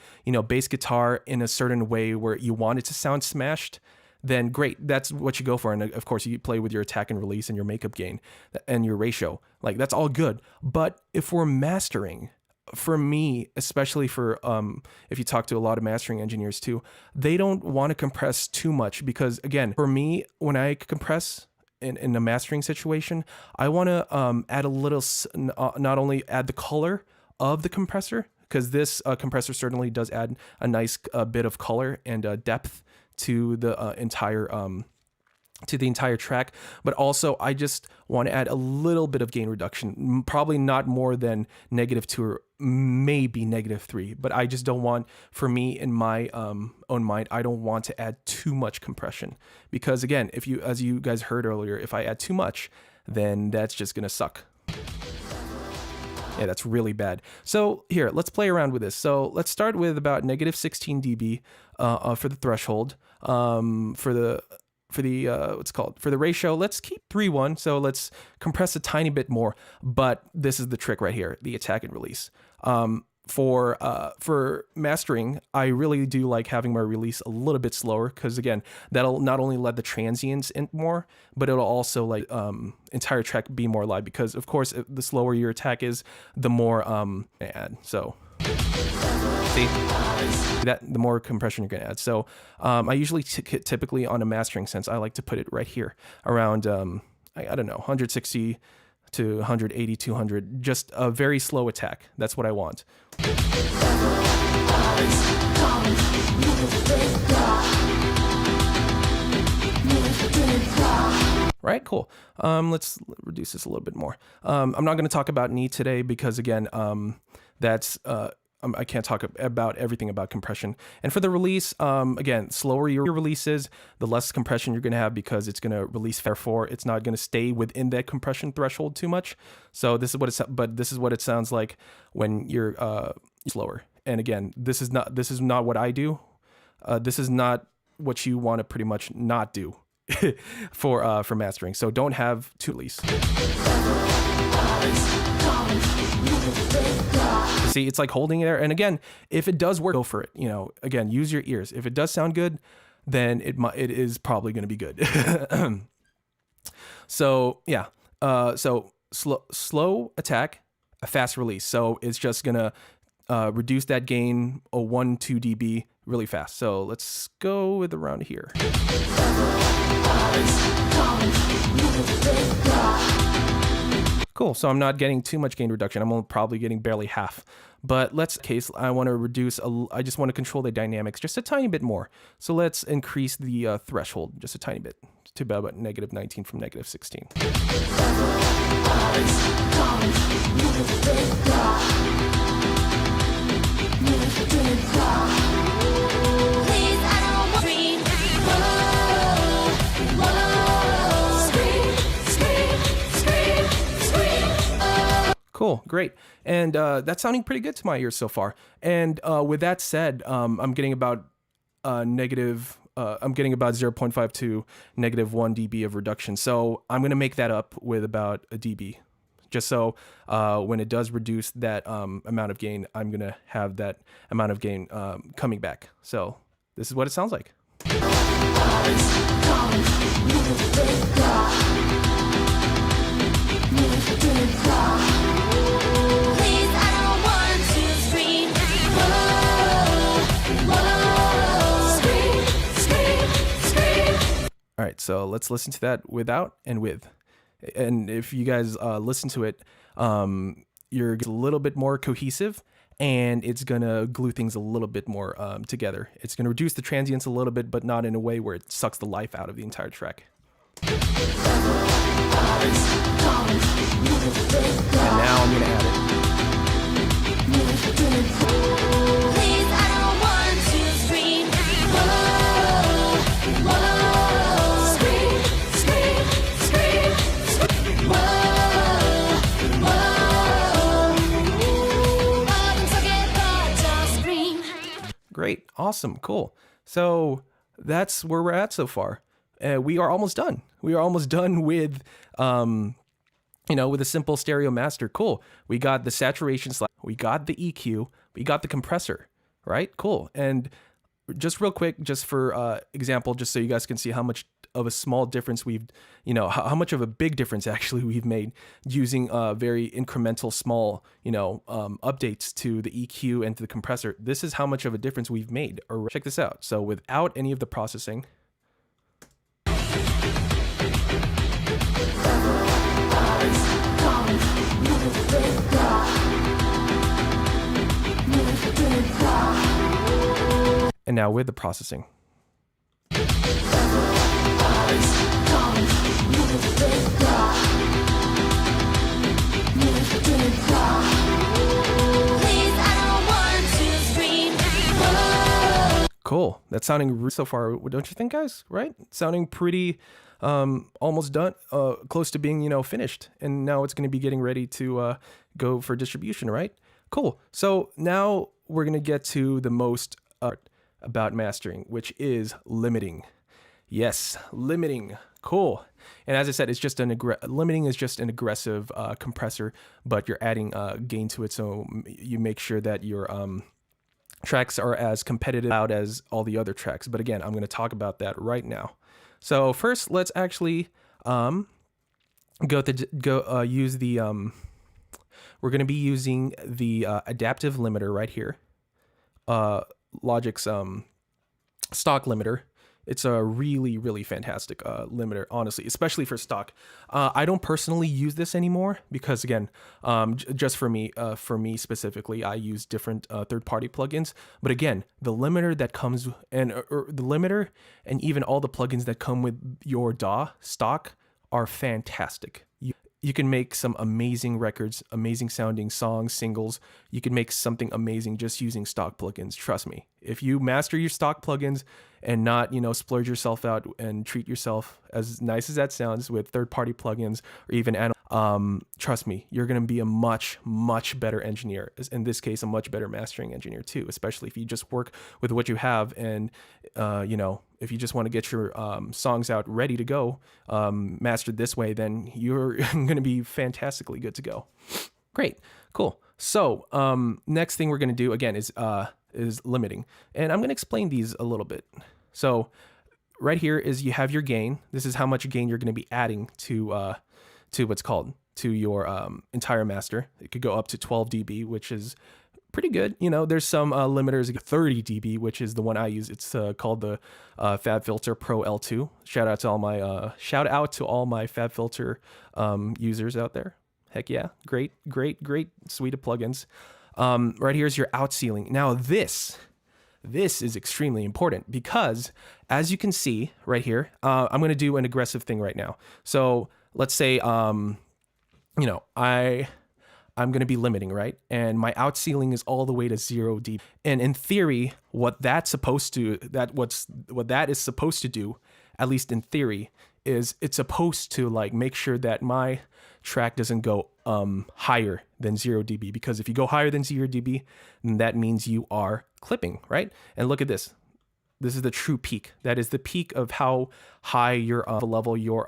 S1: bass guitar in a certain way where you want it to sound smashed, then great, that's what you go for. And of course, you play with your attack and release and your makeup gain and your ratio. Like, that's all good. But if we're mastering, for me, especially for if you talk to a lot of mastering engineers too, they don't want to compress too much, because again, for me, when I compress in a mastering situation, I want to add a little, not only add the color of the compressor, because this compressor certainly does add a nice bit of color and depth to the entire to the entire track, but also I just want to add a little bit of gain reduction, probably not more than -2 or maybe -3, but I just don't want, for me in my own mind, I don't want to add too much compression, because again, if you, as you guys heard earlier, if I add too much, then that's just gonna suck. Yeah, that's really bad. So here, let's play around with this. So let's start with about -16 dB for the threshold. For the what's it called, for the ratio, let's keep 3:1. So let's compress a tiny bit more, but this is the trick right here, the attack and release. For mastering, I really do like having my release a little bit slower, because again, that'll not only let the transients in more, but it'll also like entire track be more live, because of course the slower your attack is, the more add. So see that, the more compression you're gonna add. So I usually typically on a mastering sense, I like to put it right here around I don't know, 160 to 180, 200, just a very slow attack. That's what I want. Right, cool. Let's reduce this a little bit more. I'm not going to talk about knee today, because again, that's I can't talk about everything about compression. And for the release, again, slower your release is, the less compression you're going to have, because it's going to release, therefore it's not going to stay within that compression threshold too much. So this is what it sounds like when you're slower. And again, this is not what I do. This is not what you want to pretty much not do for mastering. So don't have two release. See, it's like holding it there. And again, if it does work, go for it. You know, again, use your ears. If it does sound good, then it is probably going to be good. So yeah, so slow attack, a fast release. So it's just gonna reduce that gain 1-2 dB really fast. So let's go with around here. Cool, so I'm not getting too much gain reduction. I'm probably getting barely half. But I want to reduce, I just want to control the dynamics just a tiny bit more. So let's increase the threshold just a tiny bit to about -19 from -16. Cool, great. And that's sounding pretty good to my ears so far. And with that said, I'm getting about I'm getting about 0.5 to -1 dB of reduction. So I'm going to make that up with about a dB. Just so when it does reduce that amount of gain, I'm going to have that amount of gain coming back. So this is what it sounds like. All right, so let's listen to that without and with. And if you guys listen to it, you're a little bit more cohesive, and it's gonna glue things a little bit more together. It's gonna reduce the transients a little bit, but not in a way where it sucks the life out of the entire track. And now I'm gonna add it. Great, awesome, cool. So that's where we're at so far. We are almost done. We are almost done with, with a simple stereo master. Cool. We got the saturation slide, we got the EQ, we got the compressor, right? Cool. And just real quick, just for example, just so you guys can see how much of a small difference how much of a big difference actually we've made using very incremental small, updates to the EQ and to the compressor. This is how much of a difference we've made. Or check this out. So without any of the processing, and now with the processing.
S2: Please, I don't want to scream.
S1: Cool. That's sounding so far, don't you think, guys? Right? Sounding pretty almost done, close to being, finished. And now it's going to be getting ready to go for distribution, right? Cool. So now we're going to get to the most about mastering, which is limiting. Yes, limiting. Cool. And as I said, it's just limiting is just an aggressive compressor, but you're adding gain to it, so you make sure that your tracks are as competitive out as all the other tracks. But again, I'm going to talk about that right now. So first, let's actually use the we're going to be using the adaptive limiter right here. Logic's stock limiter. It's a really, really fantastic limiter, honestly, especially for stock. I don't personally use this anymore because, again, just for me specifically, I use different third-party plugins. But again, the limiter that comes and the limiter and even all the plugins that come with your DAW stock are fantastic. You can make some amazing records, amazing sounding songs, singles. You can make something amazing just using stock plugins. Trust me. If you master your stock plugins and not, splurge yourself out and treat yourself, as nice as that sounds, with third-party plugins or even trust me, you're going to be a much, much better engineer. In this case, a much better mastering engineer too, especially if you just work with what you have and, if you just want to get your songs out ready to go, mastered this way, then you're going to be fantastically good to go. Great. Cool. So next thing we're going to do, again, is limiting. And I'm going to explain these a little bit. So right here is you have your gain. This is how much gain you're going to be adding to what's called, to your entire master. It could go up to 12 dB, which is pretty good. There's some limiters, 30 dB, which is the one I use. It's called the FabFilter Pro L2. Shout out to all my FabFilter users out there. Heck yeah, great suite of plugins. Right here is your out ceiling. Now this is extremely important because, as you can see right here, I'm going to do an aggressive thing right now. So let's say I'm going to be limiting, right? And my out ceiling is all the way to 0 dB. And in theory, what that is supposed to do, at least in theory, is it's supposed to make sure that my track doesn't go higher than 0 dB, because if you go higher than 0 dB, then that means you are clipping, right? And look at this. This is the true peak. That is the peak of how high your level your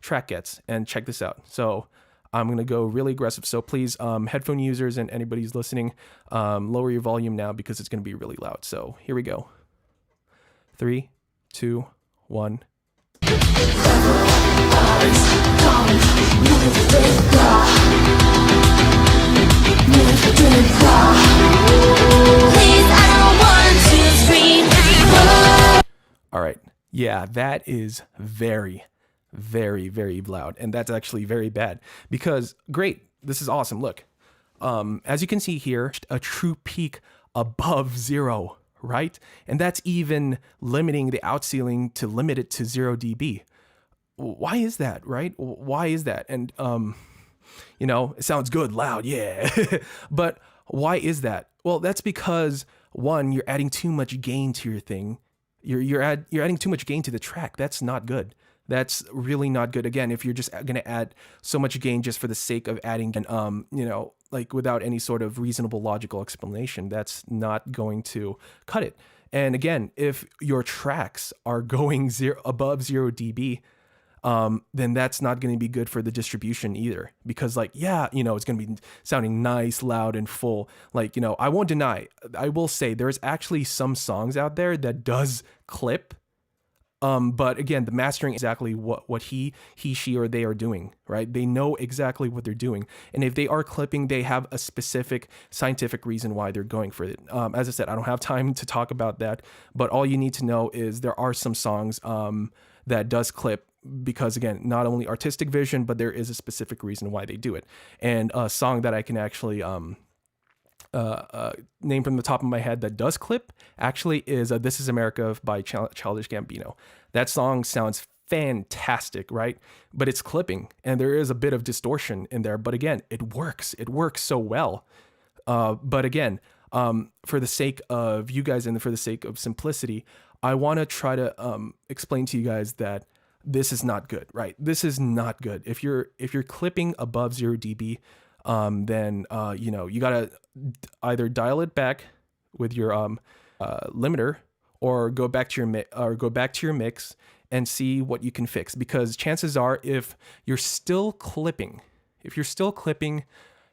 S1: track gets. And check this out. So I'm going to go really aggressive. So please, headphone users and anybody who's listening, lower your volume now because it's going to be really loud. So here we go. 3, 2, 1. All right. Yeah, that is very, very, very loud. And that's actually very bad because, great, this is awesome. Look, as you can see here, a true peak above 0, right? And that's even limiting the out ceiling to limit it to 0 dB. Why is that, right? Why is that? And, it sounds good, loud, yeah. But why is that? Well, that's because, one, you're adding too much gain to your thing. You're adding too much gain to the track. That's not good. That's really not good. Again, if you're just going to add so much gain just for the sake of adding, and without any sort of reasonable logical explanation, that's not going to cut it. And again, if your tracks are going above 0 dB, then that's not going to be good for the distribution either, because it's going to be sounding nice, loud, and full. I won't deny, I will say there's actually some songs out there that does clip. But again, the mastering is exactly what he, she, or they are doing, right? They know exactly what they're doing. And if they are clipping, they have a specific scientific reason why they're going for it. As I said, I don't have time to talk about that, but all you need to know is there are some songs that does clip because, again, not only artistic vision, but there is a specific reason why they do it. And a song that I can actually name from the top of my head that does clip actually is This Is America by Childish Gambino. That song sounds fantastic, right? But it's clipping and there is a bit of distortion in there. But again, it works so well. But again, for the sake of you guys and for the sake of simplicity, I want to try to explain to you guys that this is not good, right? This is not good. If you're clipping above 0 dB, then you gotta either dial it back with your limiter, or go back to your mix and see what you can fix. Because chances are, if you're still clipping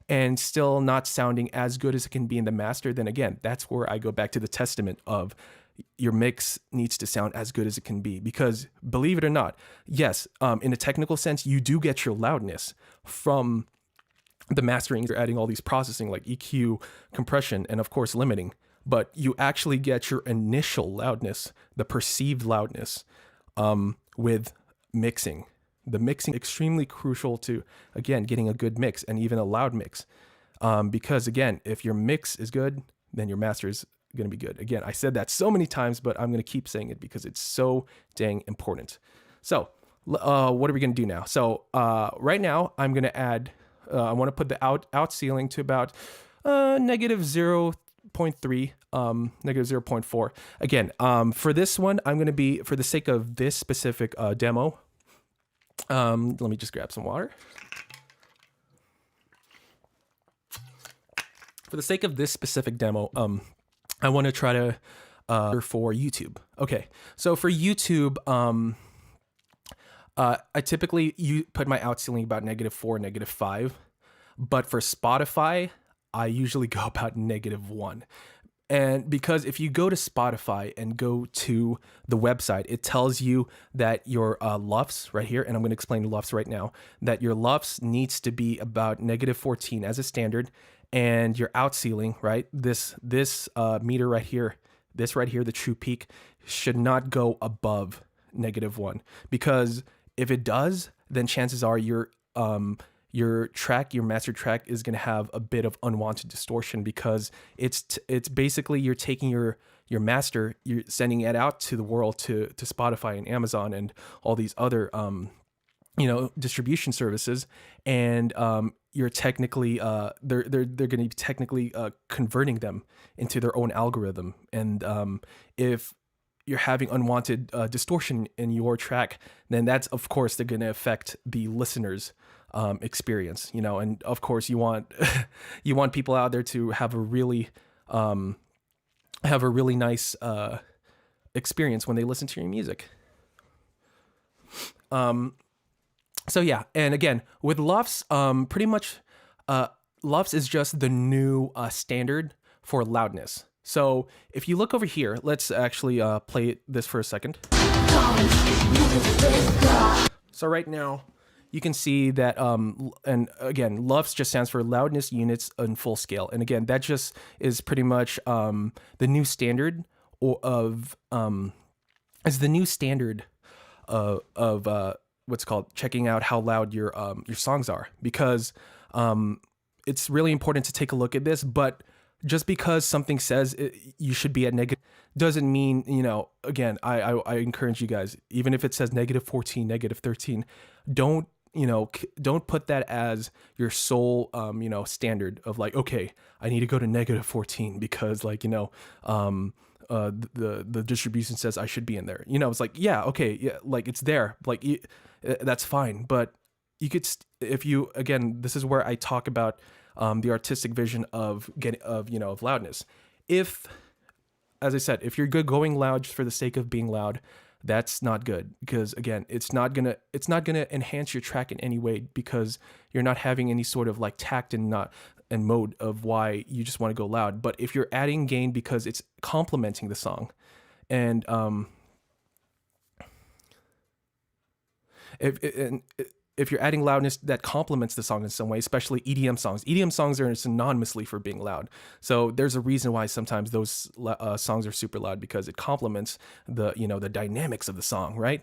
S1: and still not sounding as good as it can be in the master, then again, that's where I go back to the testament of your mix needs to sound as good as it can be. Because believe it or not, yes, in a technical sense, you do get your loudness from the mastering. You're adding all these processing like EQ, compression, and of course limiting, but you actually get your initial loudness, the perceived loudness, with mixing. The mixing extremely crucial to, again, getting a good mix and even a loud mix. Because again, if your mix is good, then your master is going to be good. Again, I said that so many times, but I'm going to keep saying it because it's so dang important. So what are we going to do now? So right now I'm going to add, I want to put the out ceiling to about negative 0.3, negative 0.4. Again, for this one, I'm going to be, for the sake of this specific demo, let me just grab some water. For the sake of this specific demo, I want to try to for YouTube. Okay, so for YouTube, I typically put my out ceiling about -4, -5, but for Spotify, I usually go about -1. And because if you go to Spotify and go to the website, it tells you that your LUFS right here, and I'm going to explain LUFS right now, that your LUFS needs to be about -14 as a standard, and your out ceiling, right, this meter right here, the true peak, should not go above -1, because if it does, then chances are your master track is going to have a bit of unwanted distortion, because it's basically you're taking your master, you're sending it out to the world, to Spotify and Amazon and all these other distribution services, and you're technically they're going to be technically converting them into their own algorithm. And if you're having unwanted distortion in your track, then that's, of course, they're going to affect the listener's experience, and of course you want you want people out there to have a really nice experience when they listen to your music. So yeah, and again with LUFS, pretty much LUFS is just the new standard for loudness. So if you look over here, let's actually play this for a second. So right now you can see that, and again, LUFS just stands for loudness units in full scale. And again, that just is pretty much the new standard of what's called checking out how loud your songs are, because it's really important to take a look at this. But just because something says you should be at negative doesn't mean, again, I encourage you guys, even if it says -14, -13, don't put that as your sole, standard of like, okay, I need to go to -14 because the distribution says I should be in there. It's like, yeah, okay, yeah, like it's there, like that's fine. But you could, again, this is where I talk about the artistic vision of loudness. If, as I said, if you're going loud just for the sake of being loud, that's not good, because again, it's not gonna enhance your track in any way, because you're not having any sort of like tact and mode of why you just want to go loud. But if you're adding gain because it's complementing the song, and if you're adding loudness that complements the song in some way, especially EDM songs are synonymously for being loud. So there's a reason why sometimes those songs are super loud, because it complements the dynamics of the song, right?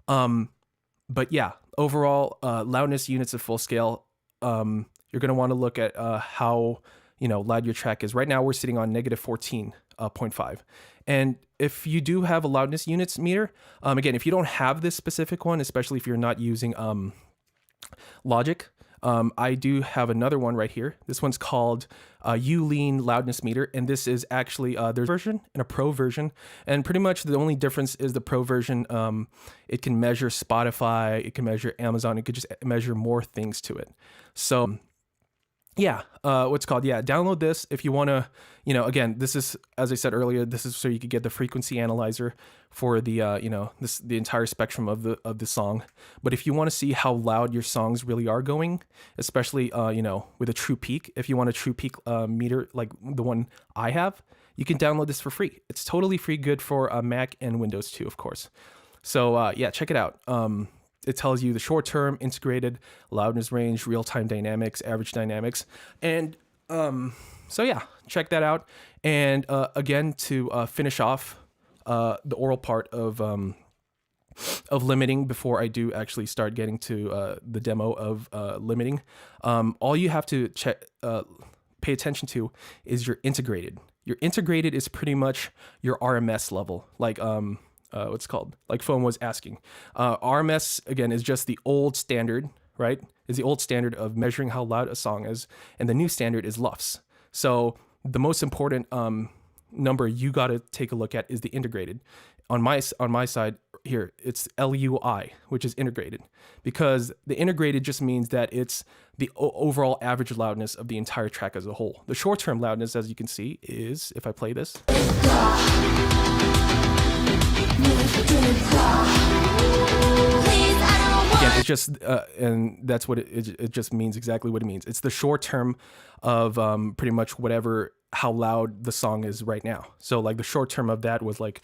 S1: But yeah, overall, loudness units at full scale, you're going to want to look at how loud your track is. Right now we're sitting on negative 14.5. And if you do have a loudness units meter, again, if you don't have this specific one, especially if you're not using Logic, I do have another one right here. This one's called Youlean loudness meter, and this is actually there's a version and a pro version, and pretty much the only difference is the pro version. It can measure Spotify, it can measure Amazon, it could just measure more things to it. So yeah, what's called, yeah, download this if you want to, again, this is, as I said earlier, this is so you could get the frequency analyzer for the, the entire spectrum of the song. But if you want to see how loud your songs really are going, especially, with a true peak, if you want a true peak meter, like the one I have, you can download this for free. It's totally free, good for Mac and Windows too, of course. So yeah, check it out. It tells you the short-term, integrated, loudness range, real-time dynamics, average dynamics. And so yeah, check that out. And again, to finish off the oral part of limiting before I do actually start getting to the demo of limiting, all you have to pay attention to is your integrated. Your integrated is pretty much your RMS level, like what's called, like Foam was asking. RMS, again, is just the old standard, right? Is the old standard of measuring how loud a song is, and the new standard is LUFS. So the most important number you got to take a look at is the integrated. On my side here, it's LUI, which is integrated, because the integrated just means that it's the overall average loudness of the entire track as a whole. The short-term loudness, as you can see, is, if I play this, again, it's just, and that's what it just means exactly what it means. It's the short term of pretty much how loud the song is right now. So like the short term of that was like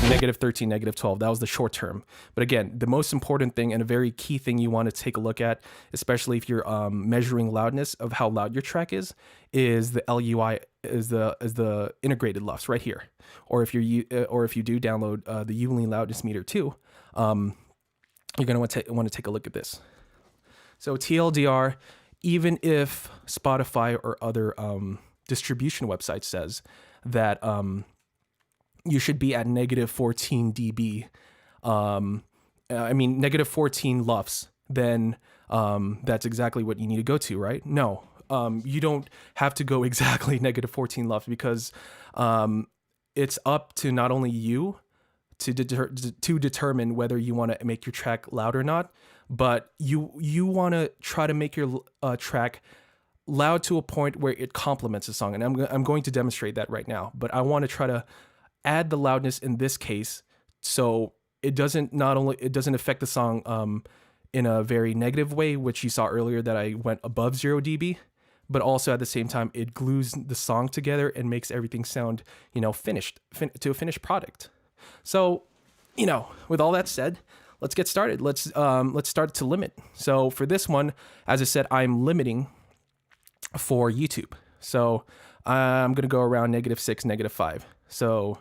S1: negative 13, negative 12. That was the short term. But again, the most important thing and a very key thing you want to take a look at, especially if you're measuring loudness of how loud your track is the LUI, is the integrated LUFS right here. Or if you do download the Youlean loudness meter too, you're gonna want to take a look at this. So TLDR, even if Spotify or other distribution websites says that you should be at negative 14 dB, negative 14 LUFS, then that's exactly what you need to go to, right? No, you don't have to go exactly negative 14 LUFS, because it's up to not only you to determine whether you want to make your track loud or not, but you want to try to make your track loud to a point where it complements the song. And I'm going to demonstrate that right now, but I want to try to add the loudness in this case so it doesn't affect the song in a very negative way, which you saw earlier that I went above 0 dB, but also at the same time it glues the song together and makes everything sound, finished to a finished product. So, with all that said, let's get started. Let's start to limit. So for this one, as I said, I'm limiting for YouTube. So I'm going to go around -6, -5. So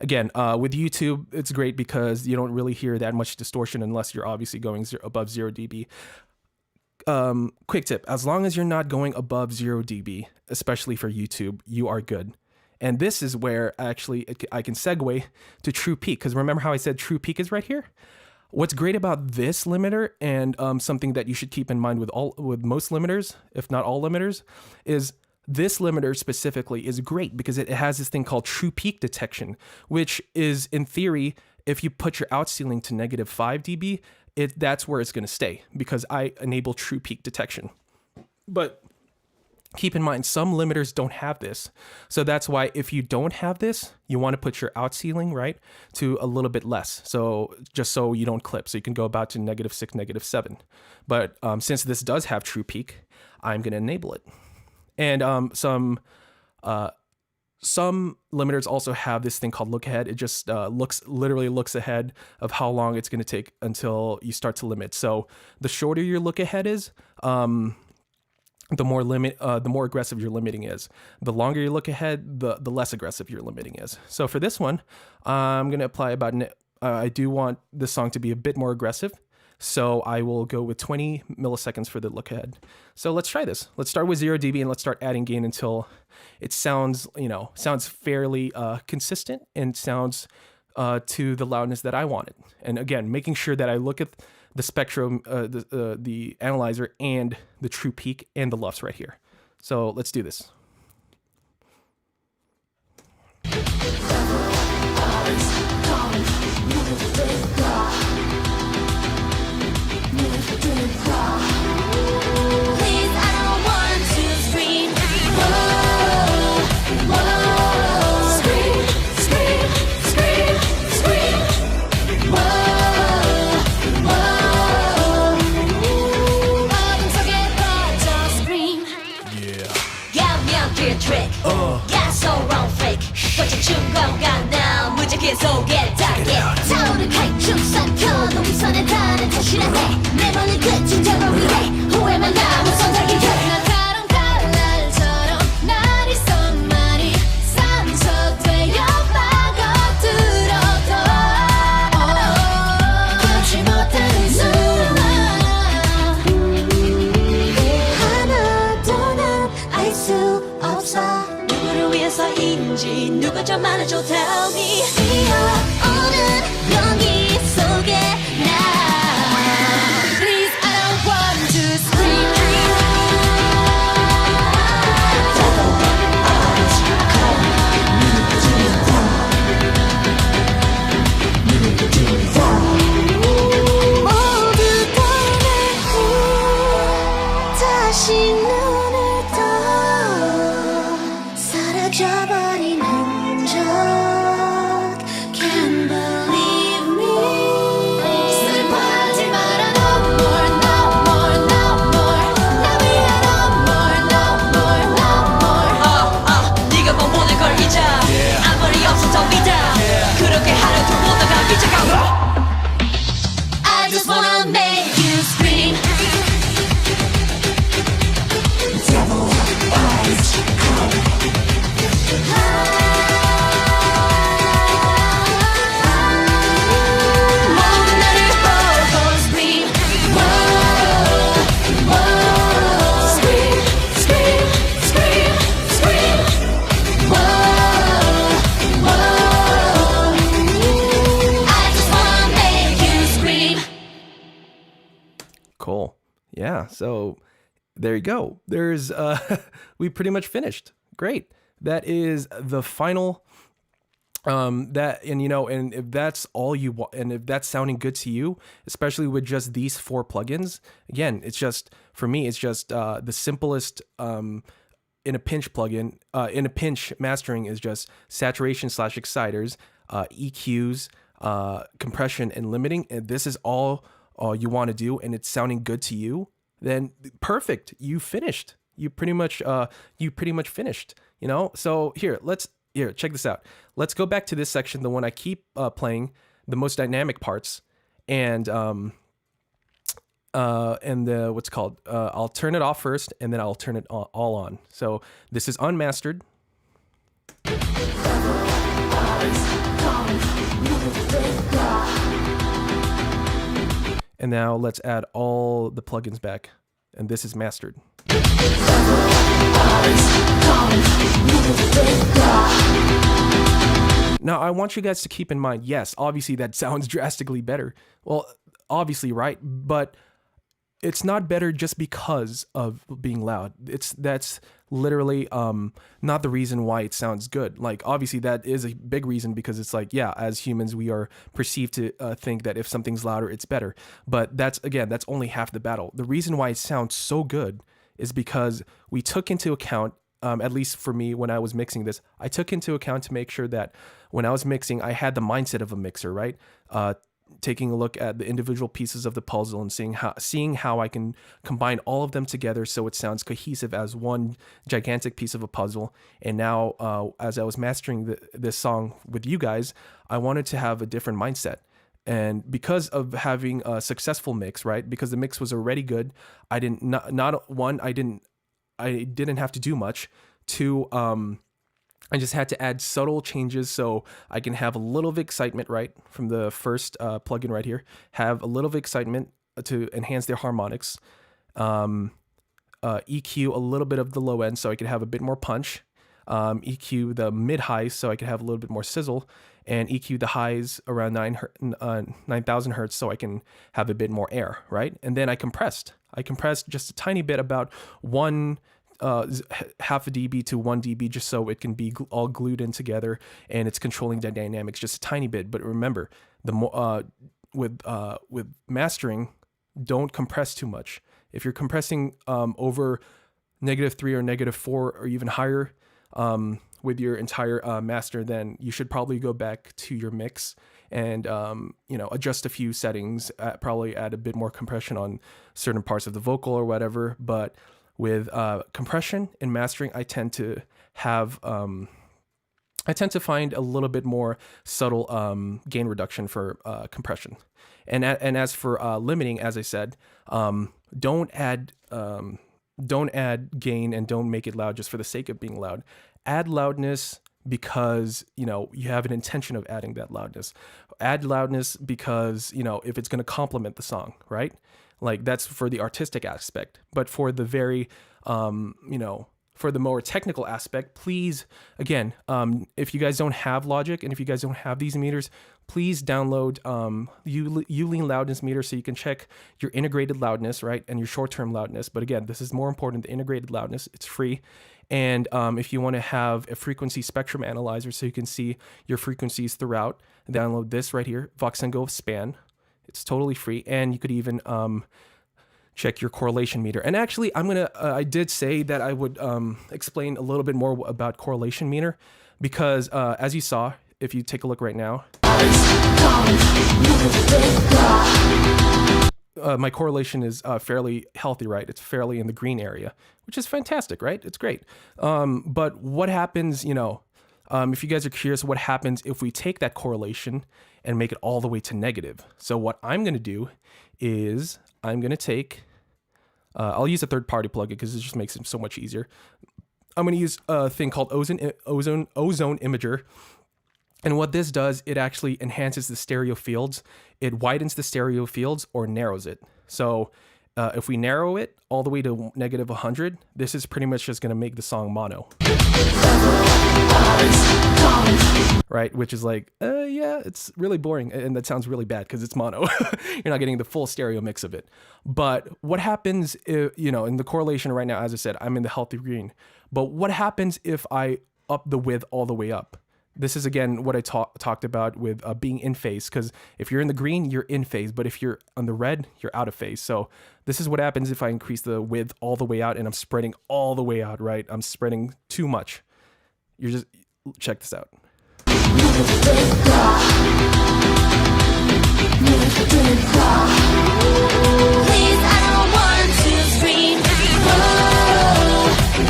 S1: again, with YouTube, it's great because you don't really hear that much distortion unless you're obviously going above 0 dB. Quick tip, as long as you're not going above 0 dB, especially for YouTube, you are good. And this is where actually I can segue to true peak, because remember how I said true peak is right here? What's great about this limiter, and something that you should keep in mind with most limiters, if not all limiters, is this limiter specifically is great because it has this thing called true peak detection, which is, in theory, if you put your out ceiling to -5 dB, that's where it's going to stay, because I enable true peak detection. But keep in mind, some limiters don't have this. So that's why if you don't have this, you want to put your out ceiling, right, to a little bit less. So just so you don't clip. So you can go about to -6, -7. But since this does have true peak, I'm going to enable it. And some limiters also have this thing called look ahead. It just literally looks ahead of how long it's going to take until you start to limit. So the shorter your look ahead is, the more aggressive your limiting is. The longer you look ahead, the less aggressive your limiting is. So for this one, I'm going to apply I do want this song to be a bit more aggressive. So I will go with 20 milliseconds for the look ahead. So let's try this. Let's start with 0 dB and let's start adding gain until it sounds, sounds fairly consistent and sounds to the loudness that I wanted. And again, making sure that I look at the spectrum, the analyzer, and the true peak and the LUFS right here. So let's do this.
S2: 누가 좀 말해줘 tell me 뛰어오는 연기 속에 나 Please I don't want to scream 모두 떠나고 다시 눈을 떠 사라져버린 흔적 Can't believe me 슬퍼하지 마라 no more no more no more 나 위해 no more no more no more 네가 원하는 걸 잊어 아무리 없어도 믿어 그렇게 하루 두 보다가 미쳐가 I just wanna make you scream Devil eyes 모든 나를 보고 scream Whoa, whoa Scream, scream, scream, scream Whoa, whoa I just wanna make you scream
S1: Cool. Yeah. So there you go. There's we pretty much finished. Great. That is the final and if that's all you want, and if that's sounding good to you, especially with just these 4 plugins, again, it's just, for me, it's just the simplest in a pinch plugin, in a pinch mastering is just saturation / exciters, EQs, compression and limiting. And this is all you want to do, and it's sounding good to you, then perfect. You finished. You pretty much finished, So here, check this out. Let's go back to this section, the one I keep playing, the most dynamic parts, and the what's called. I'll turn it off first, and then I'll turn it all on. So this is unmastered. And now let's add all the plugins back, and this is mastered. Now, I want you guys to keep in mind, yes, obviously that sounds drastically better. Well, obviously, right? But it's not better just because of being loud. That's literally not the reason why it sounds good. Like, obviously that is a big reason, because it's like, yeah, as humans we are perceived to think that if something's louder it's better. But that's only half the battle. The reason why it sounds so good is because we took into account, at least for me when I was mixing this, I took into account to make sure that when I was mixing, I had the mindset of a mixer, right? Taking a look at the individual pieces of the puzzle and seeing how I can combine all of them together so it sounds cohesive as one gigantic piece of a puzzle. And now, as I was mastering this song with you guys, I wanted to have a different mindset. And because of having a successful mix, right? Because the mix was already good, I didn't have to do much. 2, I just had to add subtle changes so I can have a little of excitement, right? From the first plugin right here, have a little of excitement to enhance their harmonics. EQ a little bit of the low end so I could have a bit more punch. EQ the mid highs so I could have a little bit more sizzle, and EQ the highs around 9,000 hertz so I can have a bit more air, right? And then I compressed just a tiny bit, about half a dB to 1 dB, just so it can be all glued in together and it's controlling the dynamics just a tiny bit. But remember, the more with mastering, don't compress too much. If you're compressing over -3 or -4 or even higher with your entire master, then you should probably go back to your mix and adjust a few settings, probably add a bit more compression on certain parts of the vocal or whatever. But with compression and mastering, I tend to find a little bit more subtle gain reduction for compression. And as for limiting, as I said, don't add gain and don't make it loud just for the sake of being loud. Add loudness because you have an intention of adding that loudness. Add loudness because if it's going to complement the song, right? Like, that's for the artistic aspect. But for the very for the more technical aspect, please, again, if you guys don't have Logic and if you guys don't have these meters, please download Youlean loudness meter so you can check your integrated loudness, right, and your short-term loudness. But again, this is more important, the integrated loudness. It's free. And if you want to have a frequency spectrum analyzer so you can see your frequencies throughout, download this right here, Voxengo SPAN. It's totally free. And you could even check your correlation meter. And actually, I did say that I would explain a little bit more about correlation meter, because as you saw, if you take a look right now, my correlation is fairly healthy, right? It's fairly in the green area, which is fantastic, right? It's great. But what happens, if you guys are curious, what happens if we take that correlation and make it all the way to negative? So what I'm going to do is I'm going to take, I'll use a third-party plugin because it just makes it so much easier. I'm going to use a thing called Ozone Imager. And what this does, it actually enhances the stereo fields. It widens the stereo fields or narrows it. So if we narrow it all the way to -100, this is pretty much just going to make the song mono. Right? Which is like, yeah, it's really boring. And that sounds really bad because it's mono. You're not getting the full stereo mix of it. But what happens if, in the correlation right now, as I said, I'm in the healthy green. But what happens if I up the width all the way up? This is, again, what I talked about with being in phase, because if you're in the green, you're in phase, but if you're on the red, you're out of phase. So this is what happens if I increase the width all the way out and I'm spreading all the way out, right? I'm spreading too much. Check this out.
S2: Please, I don't want to scream.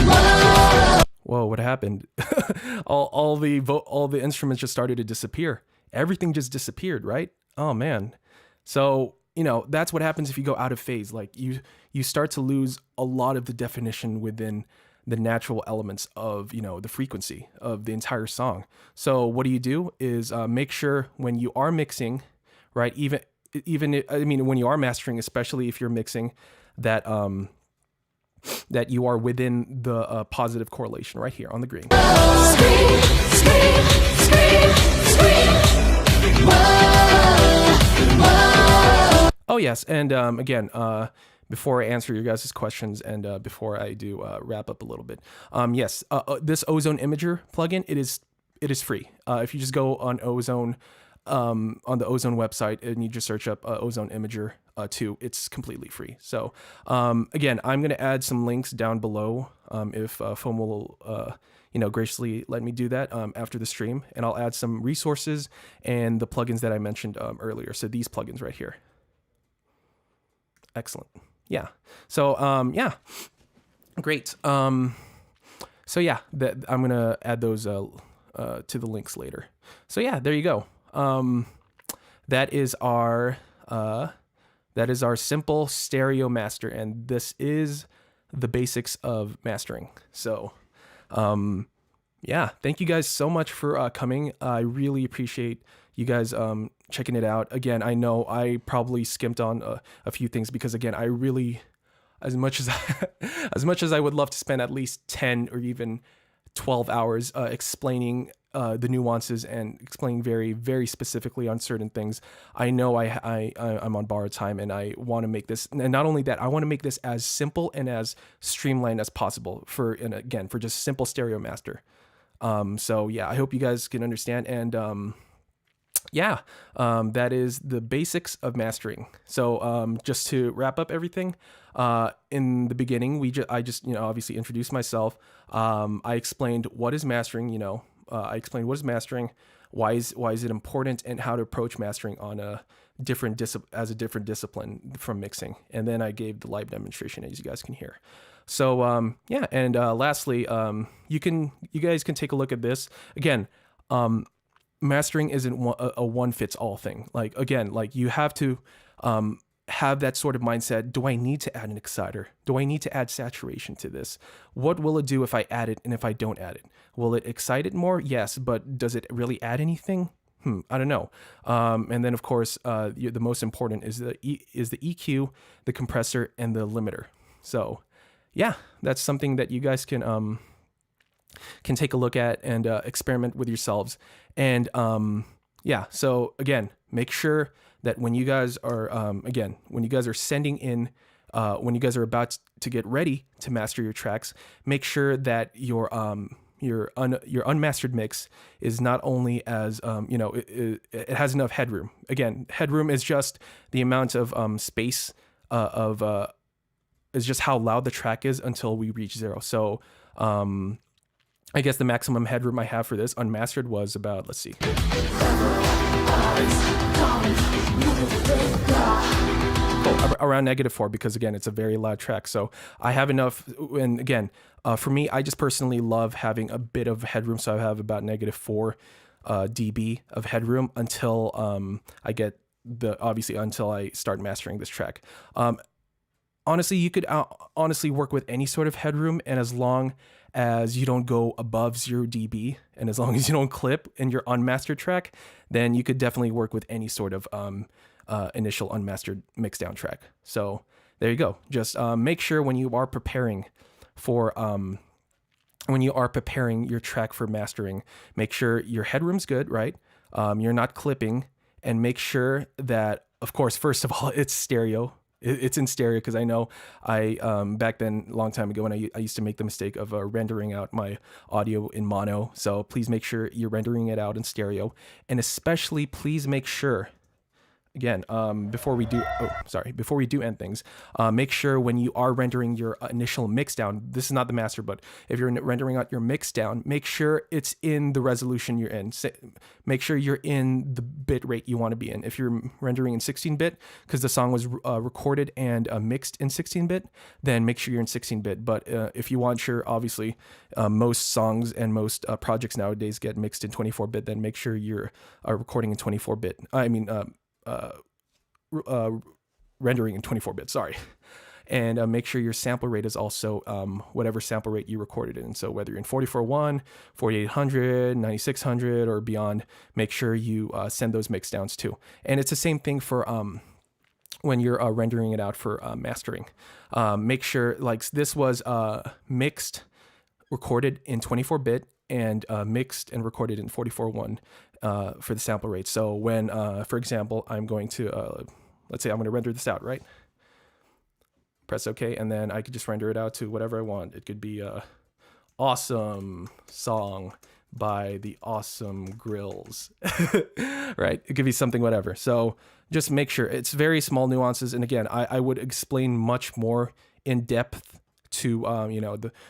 S2: Whoa, whoa.
S1: Whoa, what happened? all the instruments just started to disappear. Everything just disappeared, right? Oh man. So, that's what happens if you go out of phase. Like you start to lose a lot of the definition within the natural elements of, the frequency of the entire song. So what do you do is make sure when you are mixing, right? Even when you are mastering, especially if you're mixing, that that you are within the positive correlation right here on the green.
S2: Scream, scream, scream, scream. Whoa, whoa.
S1: Oh yes, and again, before I answer your guys' questions and before I do wrap up a little bit, yes, this Ozone Imager plugin, it is free. If you just go on Ozone, on the Ozone website, and you just search up Ozone Imager 2, it's completely free. So again, I'm going to add some links down below if Foam will graciously let me do that after the stream, and I'll add some resources and the plugins that I mentioned earlier. So these plugins right here. Excellent. Yeah. So yeah, great. So yeah, I'm going to add those to the links later. So yeah, there you go. That is our simple stereo master, and this is the basics of mastering. So yeah, thank you guys so much for coming. I really appreciate you guys checking it out. Again, I know I probably skimped on a few things because again, I really, as much as as much as I would love to spend at least 10 or even 12 hours explaining the nuances and explaining very, very specifically on certain things. I know I'm on borrowed time, and I want to make this, and not only that, I want to make this as simple and as streamlined as possible for just simple stereo master. So yeah, I hope you guys can understand, and that is the basics of mastering. So just to wrap up everything, in the beginning, I just obviously introduced myself. I explained what is mastering. I explained what is mastering, why is it important, and how to approach mastering on a different discipline from mixing. And then I gave the live demonstration, as you guys can hear. So and lastly, you guys can take a look at this again. Mastering isn't a one fits all thing. Like you have to have that sort of mindset. Do I need to add an exciter? Do I need to add saturation to this? What will it do if I add it and if I don't add it? Will it excite it more? Yes, but does it really add anything? I don't know. And then of course, the most important is the EQ, the compressor, and the limiter. So yeah, that's something that you guys can take a look at and experiment with yourselves. And so again, make sure that when you guys are when you guys are sending in, when you guys are about to get ready to master your tracks, make sure that your unmastered mix is not only as it has enough headroom. Again, headroom is just the amount of space is just how loud the track is until we reach 0. So I guess the maximum headroom I have for this unmastered was about, let's see. Around -4, because again, it's a very loud track. So I have enough. And again, for me, I just personally love having a bit of headroom. So I have about -4 dB of headroom until I get until I start mastering this track. Honestly, you could honestly work with any sort of headroom, and as long as you don't go above 0 dB, and as long as you don't clip in your unmastered track, then you could definitely work with any sort of initial unmastered mixdown track. So there you go. Just make sure when you are preparing for your track for mastering, make sure your headroom's good, right? You're not clipping, and make sure that, of course, first of all, it's stereo. It's in stereo, because I know back then, a long time ago, when I used to make the mistake of rendering out my audio in mono. So please make sure you're rendering it out in stereo, and especially please make sure, again, before we do end things, make sure when you are rendering your initial mix down, this is not the master, but if you're rendering out your mix down, make sure it's in the resolution you're in. Make sure you're in the bit rate you want to be in. If you're rendering in 16-bit, because the song was recorded and mixed in 16-bit, then make sure you're in 16-bit. But if you want sure, obviously, most songs and most projects nowadays get mixed in 24-bit, then make sure you're recording in 24-bit. Rendering in 24-bit, sorry. And make sure your sample rate is also whatever sample rate you recorded in. So whether you're in 44.1, 4800, 9600, or beyond, make sure you send those mix downs too. And it's the same thing for when you're rendering it out for mastering. Make sure, like, this was mixed, recorded in 24-bit, and mixed and recorded in 44.1 for the sample rate. So when, for example, I'm going to, let's say I'm going to render this out, right? Press OK, and then I could just render it out to whatever I want. It could be a awesome song by the Awesome Grills, right? It could be something, whatever. So just make sure it's very small nuances. And again, I would explain much more in depth to,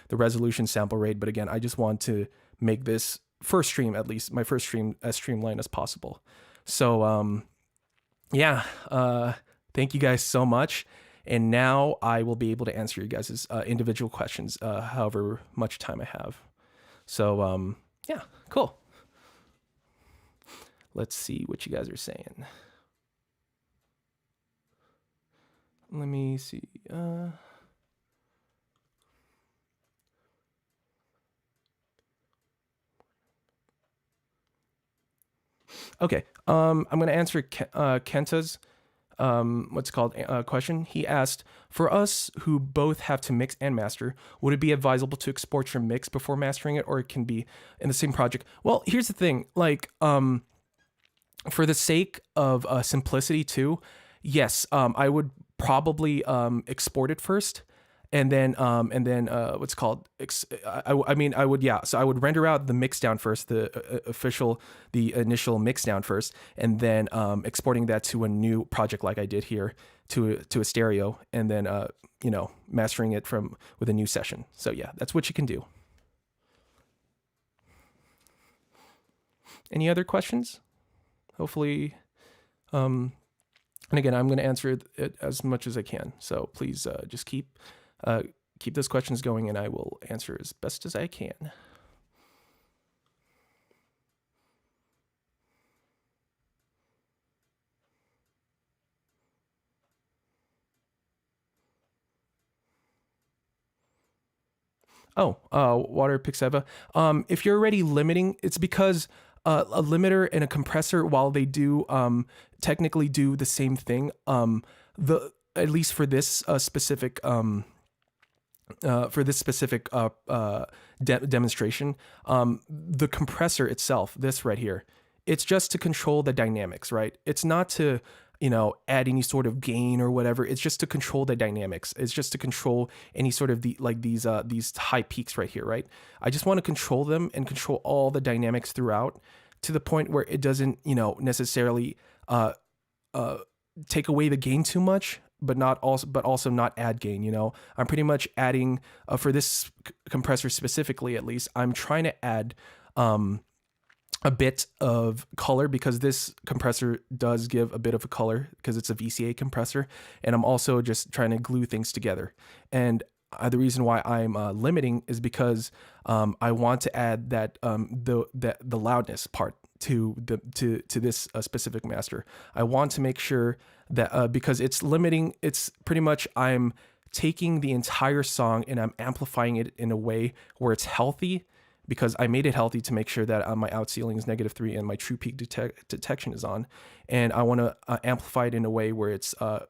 S1: the resolution, sample rate. But again, I just want to make this first stream, at least my first stream, as streamlined as possible. So, thank you guys so much. And now I will be able to answer you guys' individual questions, however much time I have. So, cool. Let's see what you guys are saying. Let me see. Okay. I'm going to answer Kenta's question. He asked, for us who both have to mix and master, would it be advisable to export your mix before mastering it, or it can be in the same project? Well, here's the thing. Like, for the sake of simplicity too, yes, I would probably export it first, and then what's called I mean, I would, yeah, so I would render out the mix down first, the initial mix down first, and then exporting that to a new project like I did here to a stereo, and then mastering it with a new session. So yeah, that's what you can do. Any other questions? Hopefully, and again, I'm going to answer it as much as I can. So please just keep those questions going, and I will answer as best as I can. Water Pixeva. If you're already limiting, it's because a limiter and a compressor, while they do technically do the same thing, at least for this specific demonstration, the compressor itself, this right here, it's just to control the dynamics, right? It's not to add any sort of gain or whatever. It's just to control the dynamics. It's just to control any sort of these high peaks right here, right? I just want to control them and control all the dynamics throughout, to the point where it doesn't necessarily take away the gain too much, but also not add gain. I'm pretty much adding for this compressor specifically, at least, I'm trying to add a bit of color, because this compressor does give a bit of a color because it's a VCA compressor, and I'm also just trying to glue things together. And the reason why I'm limiting is because I want to add that the loudness part to this specific master. I want to make sure that because it's limiting, it's pretty much I'm taking the entire song and I'm amplifying it in a way where it's healthy, because I made it healthy to make sure that my out ceiling is -3 and my true peak detection is on, and I want to amplify it in a way where it's that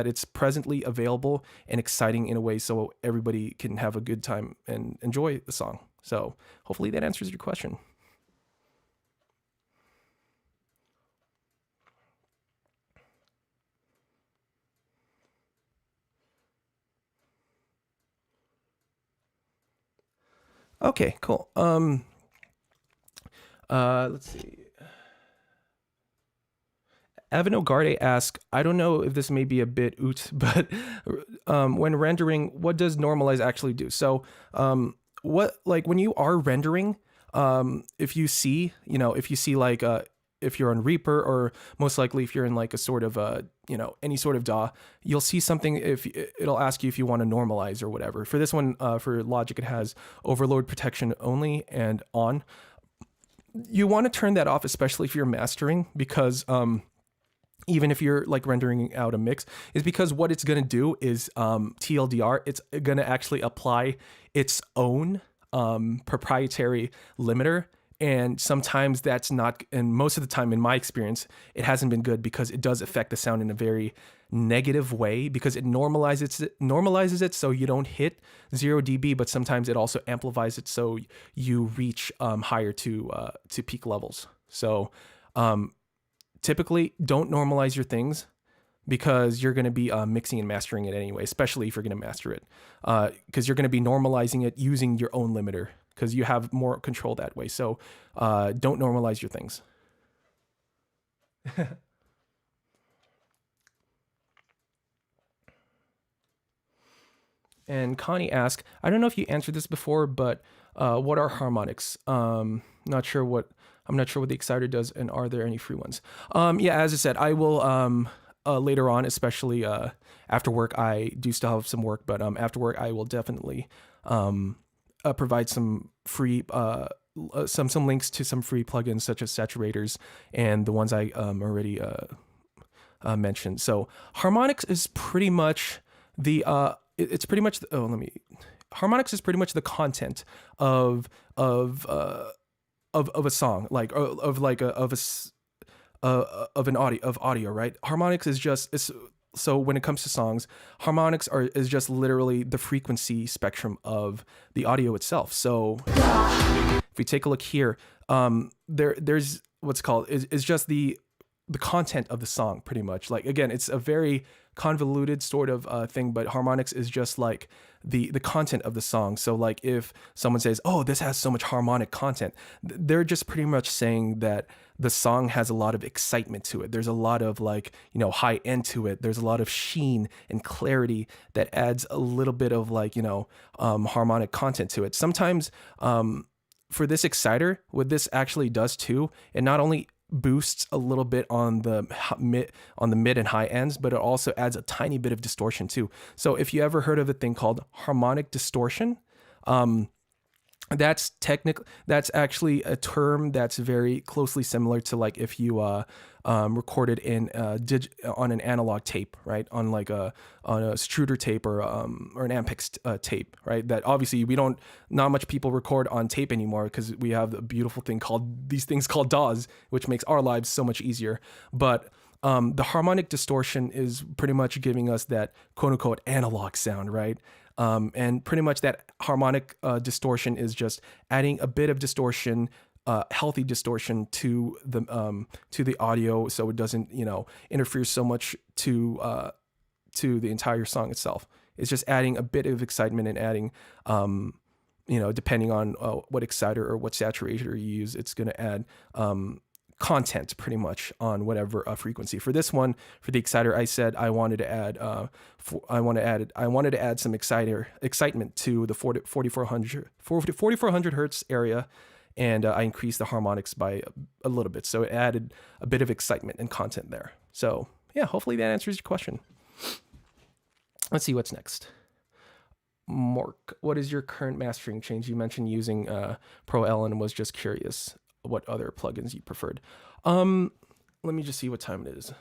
S1: it's presently available and exciting in a way so everybody can have a good time and enjoy the song. So hopefully that answers your question. Okay, cool. Let's see. Evan Ogarde asks, I don't know if this may be a bit oot, but when rendering, what does normalize actually do? So when you are rendering, if you see like if you're on Reaper, or most likely if you're in like a sort of any sort of DAW, you'll see something, if it'll ask you if you want to normalize or whatever. For this one, for Logic, it has overload protection only and on. You want to turn that off, especially if you're mastering, because even if you're like rendering out a mix, is because what it's going to do is TLDR, it's going to actually apply its own proprietary limiter. And sometimes that's not, and most of the time in my experience, it hasn't been good, because it does affect the sound in a very negative way, because it normalizes it so you don't hit 0 dB, but sometimes it also amplifies it so you reach higher to peak levels. So typically don't normalize your things, because you're going to be mixing and mastering it anyway, especially if you're going to master it, because you're going to be normalizing it using your own limiter, because you have more control that way. So don't normalize your things. And Connie asked, I don't know if you answered this before, but what are harmonics? I'm not sure what the exciter does, and are there any free ones? Yeah, as I said, I will later on, especially after work. I do still have some work, but after work I will definitely provide some free some links to some free plugins, such as saturators and the ones I already mentioned. So harmonics is pretty much the harmonics is pretty much the content of of a song, like of like a of a s- of an audio, right? Harmonics is just so when it comes to songs, harmonics is just literally the frequency spectrum of the audio itself. So if we take a look here, there's what's called is just the content of the song, pretty much. Like, again, it's a very convoluted sort of thing, but harmonics is just like the content of the song. So like if someone says, oh, this has so much harmonic content, they're just pretty much saying that the song has a lot of excitement to it. There's a lot of like, you know, high end to it. There's a lot of sheen and clarity that adds a little bit of like, you know, harmonic content to it. Sometimes for this exciter, what this actually does too, it not only boosts a little bit on the mid and high ends, but it also adds a tiny bit of distortion too. So if you ever heard of a thing called harmonic distortion, that's actually a term that's very closely similar to like if you recorded in on an analog tape, right? On like on a Struder tape or an Ampex tape, right? That obviously not much people record on tape anymore because we have a beautiful thing called DAWs, which makes our lives so much easier. But the harmonic distortion is pretty much giving us that quote unquote analog sound, right? And pretty much that harmonic distortion is just adding a bit of distortion, healthy distortion to the audio, so it doesn't, you know, interfere so much to the entire song itself. It's just adding a bit of excitement and adding, you know, depending on what exciter or what saturator you use, it's going to add content pretty much on whatever frequency. For this one, for the exciter, I said I wanted to add I wanted to add some excitement to the 4400 hertz area, and I increased the harmonics by a little bit, so it added a bit of excitement and content there. So yeah, hopefully that answers your question. Let's see what's next. Mark, what is your current mastering change? You mentioned using Pro L and was just curious what other plugins you preferred. Let me just see what time it is.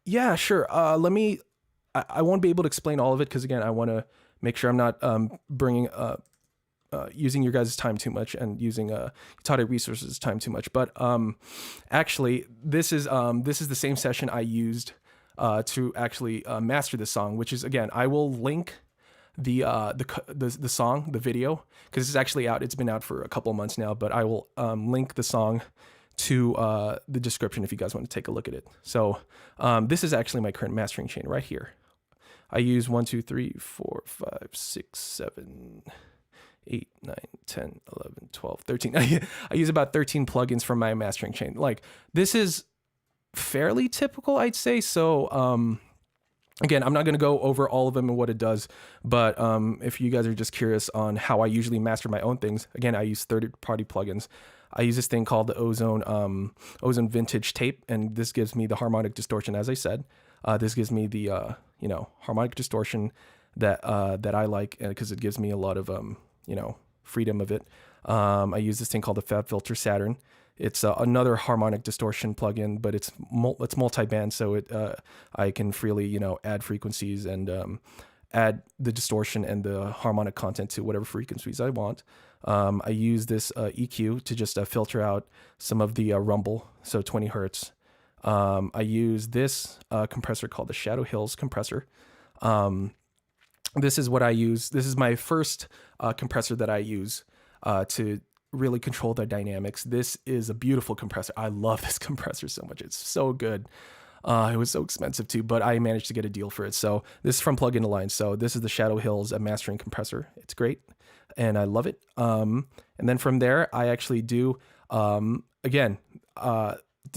S1: Yeah, sure. I won't be able to explain all of it because again, I want to make sure I'm not bringing using your guys' time too much and using Youtaite resources time too much. But actually, this is the same session I used to actually master this song, which is, again, I will link the song, the video, because it's actually out. It's been out for a couple of months now, but I will link the song to the description if you guys want to take a look at it. So this is actually my current mastering chain right here. I use 1, 2, 3, 4, 5, 6, 7, 8, 9, 10, 11, 12, 13. I use about 13 plugins from my mastering chain. Like, this is fairly typical, I'd say. So again, I'm not going to go over all of them and what it does, but if you guys are just curious on how I usually master my own things, again, I use third-party plugins. I use this thing called the Ozone Vintage Tape, and this gives me the harmonic distortion, as I said. This gives me the harmonic distortion that I like, because it gives me a lot of freedom of it. I use this thing called the Fab Filter Saturn. It's another harmonic distortion plugin, but it's multi-band, so I can freely add frequencies and add the distortion and the harmonic content to whatever frequencies I want. I use this EQ to just filter out some of the rumble, so 20 hertz. I use this compressor called the Shadow Hills compressor. This is what I use. This is my first compressor that I use to really control the dynamics. This is a beautiful compressor. I love this compressor so much. It's so good. It was so expensive too, but I managed to get a deal for it. So this is from Plugin Alliance. So this is the Shadow Hills mastering compressor. It's great, and I love it. And then from there, I actually do,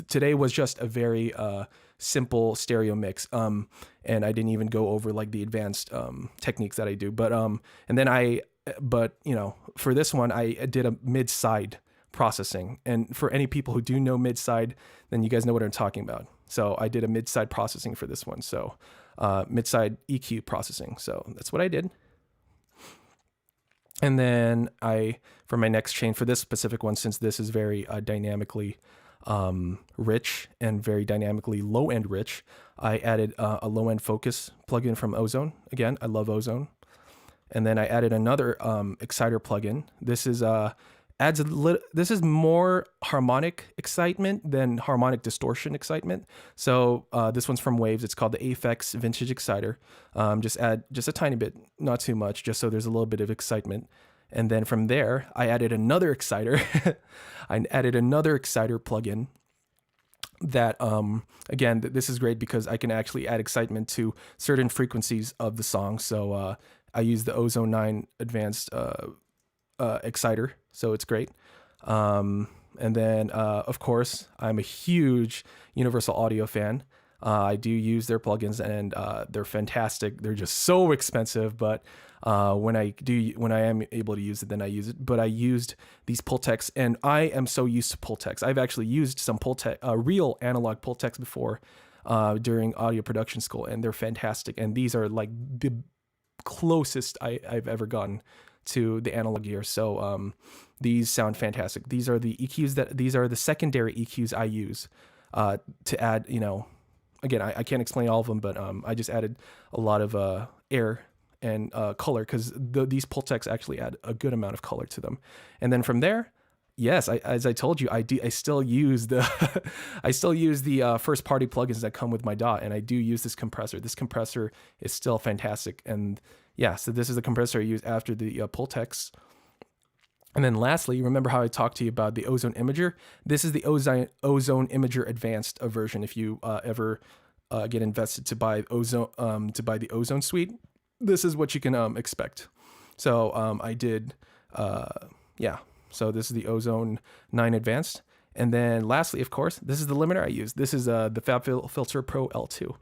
S1: today was just a very simple stereo mix. And I didn't even go over like the advanced techniques that I do. But for this one, I did a mid-side processing. And for any people who do know mid-side, then you guys know what I'm talking about. So I did a mid-side processing for this one. So mid-side EQ processing. So that's what I did. And then for my next chain, for this specific one, since this is very dynamically rich and very dynamically low-end rich, I added a low-end focus plugin from Ozone. Again, I love Ozone. and then I added another exciter plugin. This is this is more harmonic excitement than harmonic distortion excitement. So this one's from Waves. It's called the Aphex Vintage Exciter. Just add just a tiny bit, not too much, just so there's a little bit of excitement. And then from there, I added another exciter. I added another exciter plugin that, again, this is great because I can actually add excitement to certain frequencies of the song. So I use the Ozone 9 Advanced exciter, so it's great. And then, of course, I'm a huge Universal Audio fan. I do use their plugins, and they're fantastic. They're just so expensive, but when I am able to use it, then I use it. But I used these Pultecs, and I am so used to Pultecs. I've actually used some real analog Pultecs before during audio production school, and they're fantastic. And these are like the closest I've ever gotten to the analog gear. So these sound fantastic. These are the EQs these are the secondary EQs I use to add, again, I can't explain all of them, but I just added a lot of air and color because these Pultecs actually add a good amount of color to them. And then from there, yes, as I told you, I still use the first party plugins that come with my DAW, and I do use this compressor. This compressor is still fantastic, and yeah, so this is the compressor I use after the Pultecs. And then lastly, remember how I talked to you about the Ozone Imager? This is the Ozone Imager Advanced version. If you ever get invested to buy the Ozone suite, this is what you can expect. So I did, yeah. So this is the Ozone 9 Advanced. And then lastly, of course, this is the limiter I use. This is the FabFilter Pro L2.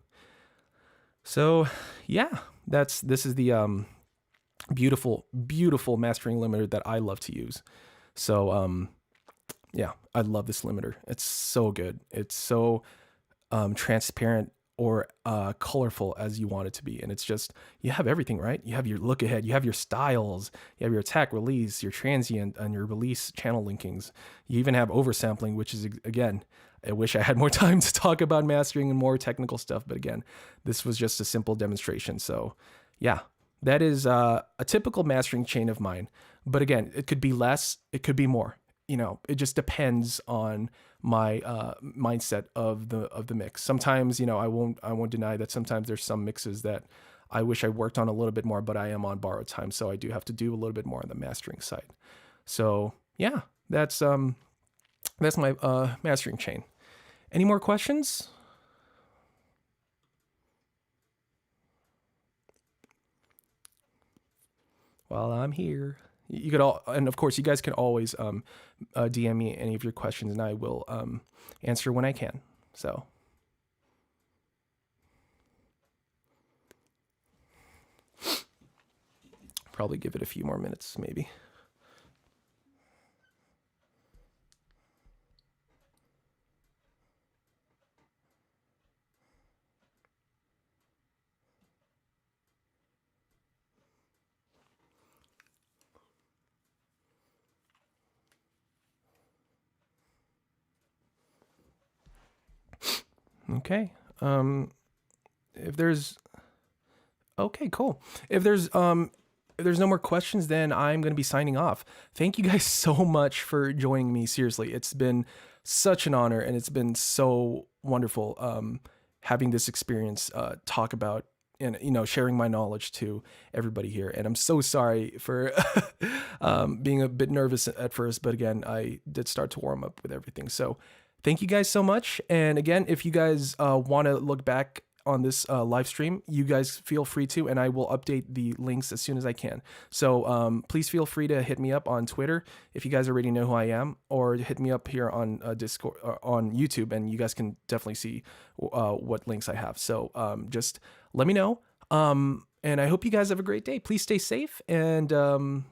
S1: So yeah, this is the beautiful mastering limiter that I love to use. So yeah, I love this limiter. It's so good. It's so transparent or colorful as you want it to be. And it's just, you have everything, right? You have your look ahead, you have your styles, you have your attack release, your transient, and your release channel linkings. You even have oversampling, which is, again, I wish I had more time to talk about mastering and more technical stuff. But again, this was just a simple demonstration. So yeah, that is a typical mastering chain of mine. But again, it could be less, it could be more. It just depends on my mindset of the mix. Sometimes, I won't deny that sometimes there's some mixes that I wish I worked on a little bit more, but I am on borrowed time, so I do have to do a little bit more on the mastering side. So yeah, that's my mastering chain. Any more questions? Well, I'm here. You could and of course, you guys can always DM me any of your questions, and I will answer when I can. So, probably give it a few more minutes, maybe. Okay. Okay, cool. If there's no more questions, then I'm going to be signing off. Thank you guys so much for joining me. Seriously, it's been such an honor, and it's been so wonderful having this experience, talk about and sharing my knowledge to everybody here. And I'm so sorry for being a bit nervous at first, but again, I did start to warm up with everything. So thank you guys so much. And again, if you guys want to look back on this live stream, you guys feel free to, and I will update the links as soon as I can. So please feel free to hit me up on Twitter if you guys already know who I am, or hit me up here on Discord, on YouTube, and you guys can definitely see what links I have. So just let me know. And I hope you guys have a great day. Please stay safe, and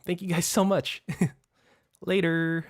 S1: thank you guys so much. Later.